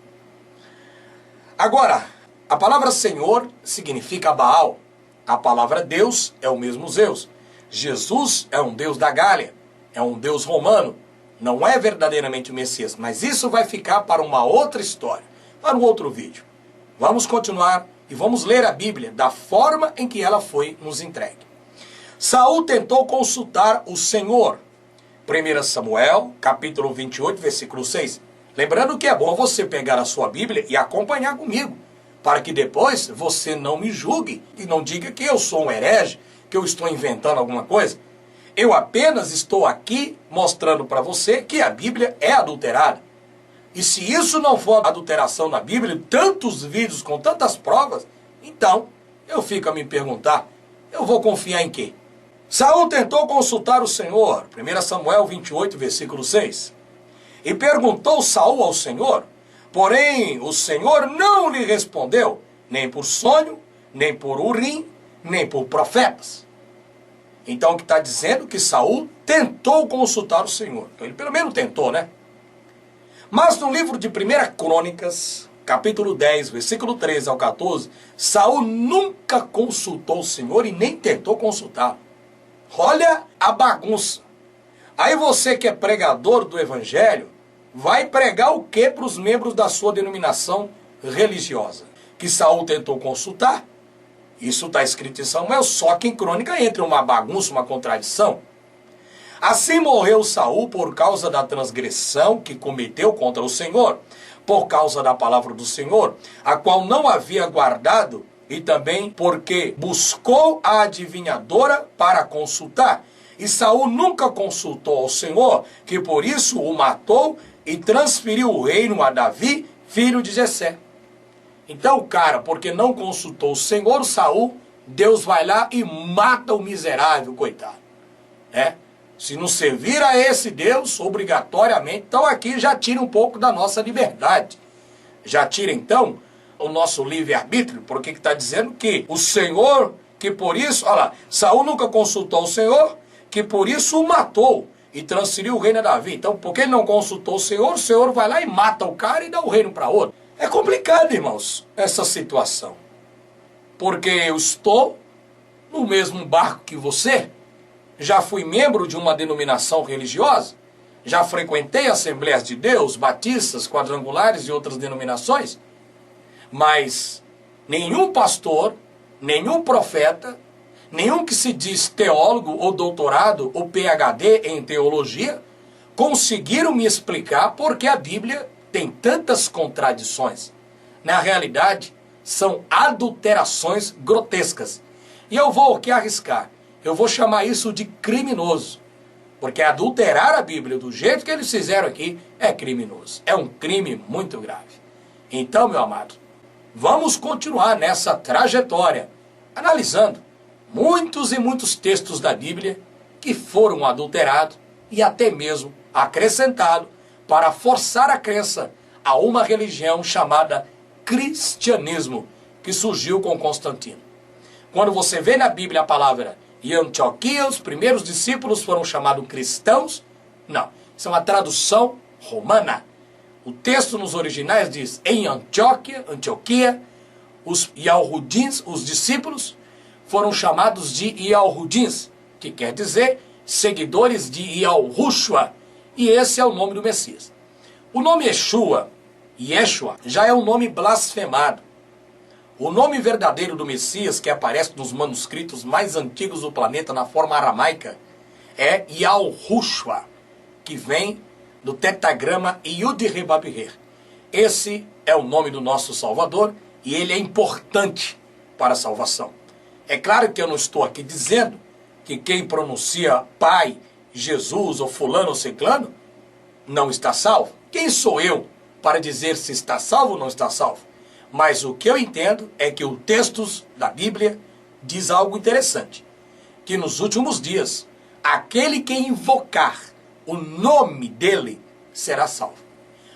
Agora, a palavra Senhor significa Baal. A palavra Deus é o mesmo Zeus. Jesus é um Deus da Gália, é um Deus romano. Não é verdadeiramente o Messias, mas isso vai ficar para uma outra história, para um outro vídeo. Vamos continuar e vamos ler a Bíblia da forma em que ela foi nos entregue. Saul tentou consultar o Senhor. 1 Samuel, capítulo 28, versículo 6. Lembrando que é bom você pegar a sua Bíblia e acompanhar comigo, para que depois você não me julgue e não diga que eu sou um herege, que eu estou inventando alguma coisa. Eu apenas estou aqui mostrando para você que a Bíblia é adulterada. E se isso não for adulteração na Bíblia, tantos vídeos com tantas provas, então eu fico a me perguntar, eu vou confiar em quê? Saul tentou consultar o Senhor, 1 Samuel 28, versículo 6. E perguntou Saul ao Senhor, porém o Senhor não lhe respondeu, nem por sonho, nem por Urim, nem por profetas. Então o que está dizendo que Saul tentou consultar o Senhor. Então, ele pelo menos tentou, né? Mas no livro de 1 Crônicas, capítulo 10, versículo 13 ao 14, Saul nunca consultou o Senhor e nem tentou consultar. Olha a bagunça. Aí você que é pregador do Evangelho, vai pregar o que para os membros da sua denominação religiosa? Que Saul tentou consultar? Isso está escrito em Samuel, só que em Crônica entra uma bagunça, uma contradição. Assim morreu Saul por causa da transgressão que cometeu contra o Senhor, por causa da palavra do Senhor, a qual não havia guardado, e também porque buscou a adivinhadora para consultar. E Saul nunca consultou ao Senhor, que por isso o matou e transferiu o reino a Davi, filho de Jessé. Então o cara, porque não consultou o Senhor, Saul, Deus vai lá e mata o miserável, coitado. Se não servir a esse Deus, obrigatoriamente, então aqui já tira um pouco da nossa liberdade. Já tira então o nosso livre-arbítrio, porque está dizendo que o Senhor, que por isso, olha lá, Saul nunca consultou o Senhor, que por isso o matou e transferiu o reino a Davi. Então, porque ele não consultou o Senhor vai lá e mata o cara e dá o reino para outro. É complicado, irmãos, essa situação. Porque eu estou no mesmo barco que você, já fui membro de uma denominação religiosa, já frequentei Assembleias de Deus, batistas, quadrangulares e outras denominações, mas nenhum pastor, nenhum profeta, nenhum que se diz teólogo ou doutorado ou PhD em teologia, conseguiram me explicar por que a Bíblia tem tantas contradições. Na realidade, são adulterações grotescas. E eu vou aqui arriscar. Eu vou chamar isso de criminoso. Porque adulterar a Bíblia do jeito que eles fizeram aqui é criminoso. É um crime muito grave. Então, meu amado, vamos continuar nessa trajetória, analisando muitos e muitos textos da Bíblia que foram adulterados e até mesmo acrescentados para forçar a crença a uma religião chamada cristianismo, que surgiu com Constantino. Quando você vê na Bíblia a palavra em Antioquia, os primeiros discípulos foram chamados cristãos, não, isso é uma tradução romana. O texto nos originais diz, em Antioquia, os Yalhudins, os discípulos, foram chamados de Yalhudins, que quer dizer seguidores de Yalhushua, e esse é o nome do Messias. O nome Yeshua, já é um nome blasfemado. O nome verdadeiro do Messias, que aparece nos manuscritos mais antigos do planeta na forma aramaica, é Yalhushua, que vem do tetagrama Yud-He-Vav-He. Esse é o nome do nosso Salvador e ele é importante para a salvação. É claro que eu não estou aqui dizendo que quem pronuncia Pai, Jesus ou fulano ou ciclano não está salvo. Quem sou eu para dizer se está salvo ou não está salvo? Mas o que eu entendo é que o texto da Bíblia diz algo interessante. Que nos últimos dias aquele que invocar o nome dele será salvo.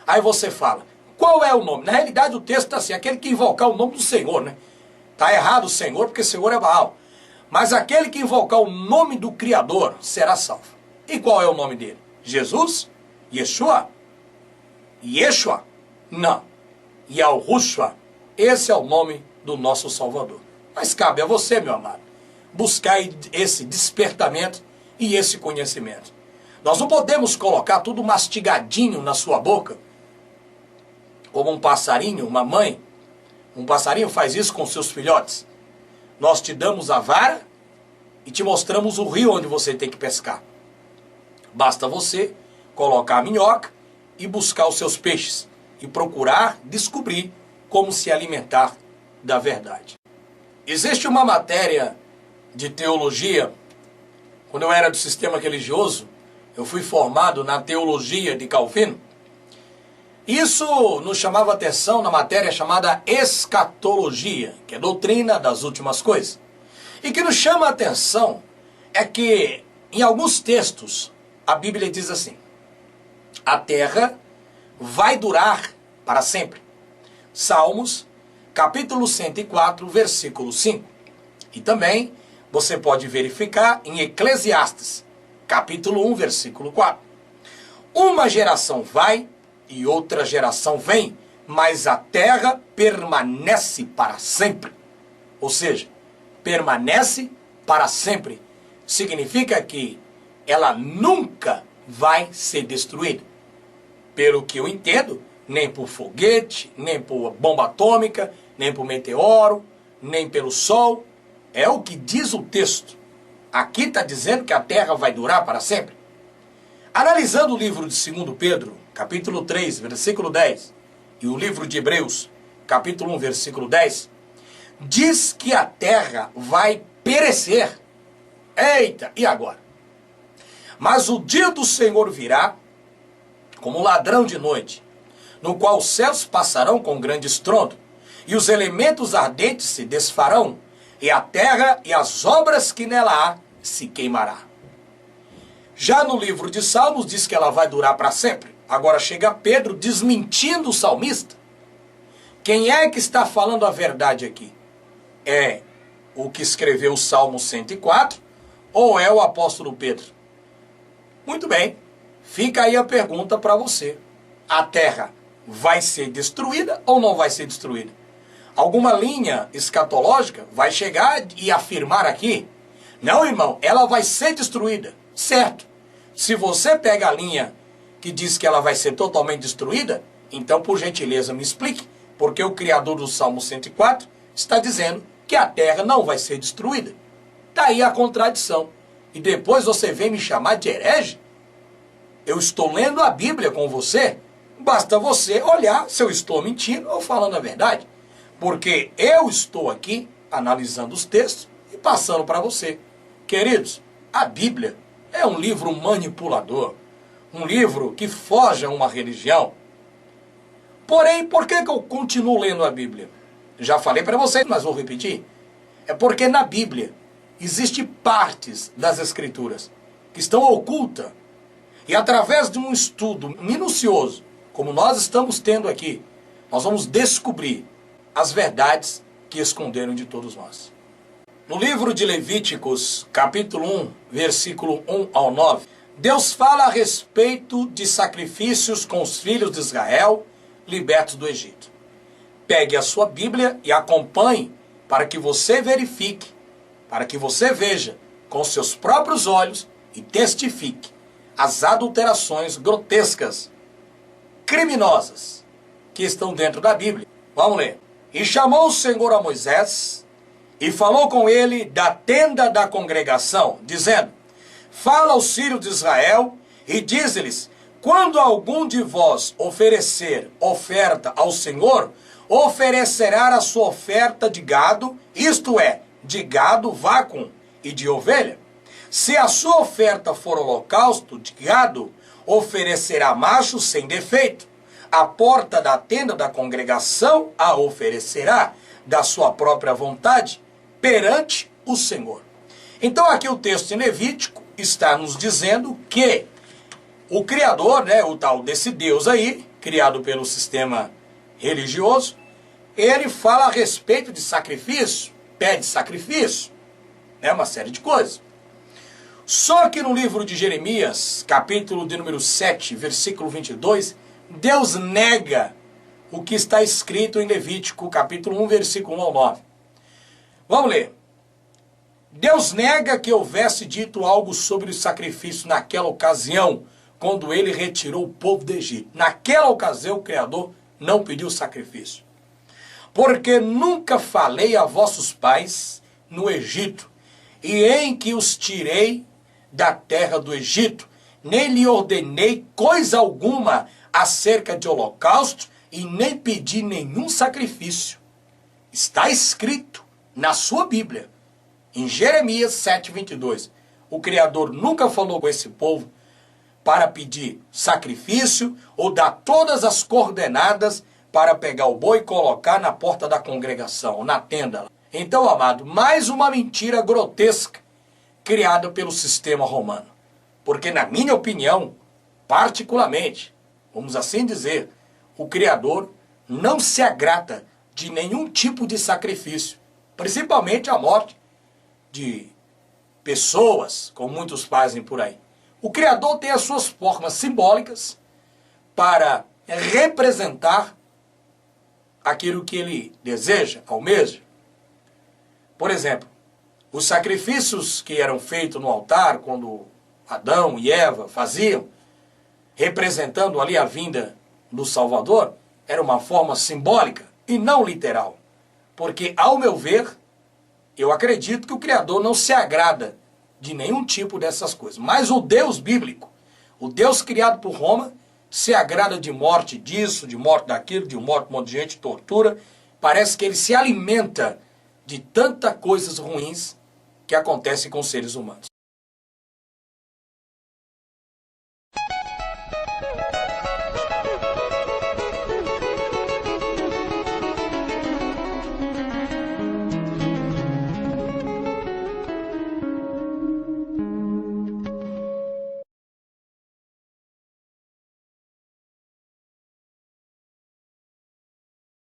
Aí você fala, qual é o nome? Na realidade o texto está assim, aquele que invocar o nome do Senhor, né? Está errado o Senhor, porque o Senhor é Baal. Mas aquele que invocar o nome do Criador será salvo. E qual é o nome dele? Jesus? Yeshua? Yeshua? Não. Yahushua. Esse é o nome do nosso Salvador. Mas cabe a você, meu amado, buscar esse despertamento e esse conhecimento. Nós não podemos colocar tudo mastigadinho na sua boca, como um passarinho, uma mãe. Um passarinho faz isso com seus filhotes. Nós te damos a vara e te mostramos o rio onde você tem que pescar. Basta você colocar a minhoca e buscar os seus peixes e procurar descobrir como se alimentar da verdade. Existe uma matéria de teologia. Quando eu era do sistema religioso, eu fui formado na teologia de Calvino. Isso nos chamava atenção na matéria chamada escatologia, que é doutrina das últimas coisas. E que nos chama a atenção é que, em alguns textos, a Bíblia diz assim: a terra vai durar para sempre. Salmos, capítulo 104, versículo 5. E também você pode verificar em Eclesiastes, capítulo 1, versículo 4. Uma geração vai e outra geração vem, mas a terra permanece para sempre. Ou seja, permanece para sempre. Significa que ela nunca vai ser destruída. Pelo que eu entendo, nem por foguete, nem por bomba atômica, nem por meteoro, nem pelo sol. É o que diz o texto. Aqui está dizendo que a terra vai durar para sempre. Analisando o livro de 2 Pedro, capítulo 3, versículo 10, e o livro de Hebreus, capítulo 1, versículo 10, diz que a terra vai perecer. Eita, e agora? Mas o dia do Senhor virá como um ladrão de noite, no qual os céus passarão com grande estrondo, e os elementos ardentes se desfarão, e a terra e as obras que nela há se queimará. Já no livro de Salmos diz que ela vai durar para sempre. Agora chega Pedro desmentindo o salmista. Quem é que está falando a verdade aqui? É o que escreveu o Salmo 104 ou é o apóstolo Pedro? Muito bem, fica aí a pergunta para você. A terra vai ser destruída ou não vai ser destruída? Alguma linha escatológica vai chegar e afirmar aqui: não, irmão, ela vai ser destruída. Certo. Se você pega a linha que diz que ela vai ser totalmente destruída, então, por gentileza, me explique, porque o criador do Salmo 104 está dizendo que a terra não vai ser destruída. Daí a contradição. E depois você vem me chamar de herege? Eu estou lendo a Bíblia com você. Basta você olhar se eu estou mentindo ou falando a verdade. Porque eu estou aqui analisando os textos e passando para você. Queridos, a Bíblia é um livro manipulador. Um livro que foge a uma religião. Porém, por que eu continuo lendo a Bíblia? Já falei para vocês, mas vou repetir. É porque na Bíblia existem partes das Escrituras que estão ocultas. E através de um estudo minucioso, como nós estamos tendo aqui, nós vamos descobrir as verdades que esconderam de todos nós. No livro de Levíticos, capítulo 1, versículo 1 ao 9, Deus fala a respeito de sacrifícios com os filhos de Israel libertos do Egito. Pegue a sua Bíblia e acompanhe para que você verifique, para que você veja com seus próprios olhos e testifique as adulterações grotescas, criminosas, que estão dentro da Bíblia. Vamos ler. E chamou o Senhor a Moisés e falou com ele da tenda da congregação, dizendo: fala aos filhos de Israel e diz-lhes: quando algum de vós oferecer oferta ao Senhor, oferecerá a sua oferta de gado, isto é, de gado vácuo e de ovelha. Se a sua oferta for holocausto de gado, oferecerá macho sem defeito. A porta da tenda da congregação a oferecerá da sua própria vontade perante o Senhor. Então aqui o texto em Levítico está nos dizendo que o Criador, né, o tal desse Deus aí, criado pelo sistema religioso, ele fala a respeito de sacrifício, pede sacrifício, né, uma série de coisas. Só que no livro de Jeremias, capítulo de número 7, versículo 22, Deus nega o que está escrito em Levítico, capítulo 1, versículo 1 ao 9. Vamos ler. Deus nega que houvesse dito algo sobre o sacrifício naquela ocasião, quando ele retirou o povo do Egito. Naquela ocasião, o Criador não pediu sacrifício. Porque nunca falei a vossos pais no Egito, e em que os tirei da terra do Egito, nem lhe ordenei coisa alguma acerca de holocausto, e nem pedi nenhum sacrifício. Está escrito na sua Bíblia, em Jeremias 7:22. O Criador nunca falou com esse povo para pedir sacrifício ou dar todas as coordenadas para pegar o boi e colocar na porta da congregação, na tenda. Então, amado, mais uma mentira grotesca criada pelo sistema romano. Porque, na minha opinião, particularmente, vamos assim dizer, o Criador não se agrada de nenhum tipo de sacrifício, principalmente a morte de pessoas, como muitos fazem por aí. O Criador tem as suas formas simbólicas para representar aquilo que ele deseja, almeja. Por exemplo, os sacrifícios que eram feitos no altar, quando Adão e Eva faziam, representando ali a vinda do Salvador, era uma forma simbólica e não literal. Porque, ao meu ver, eu acredito que o Criador não se agrada de nenhum tipo dessas coisas. Mas o Deus bíblico, o Deus criado por Roma, se agrada de morte disso, de morte daquilo, de morte de um monte de gente, tortura. Parece que ele se alimenta de tantas coisas ruins que acontecem com os seres humanos.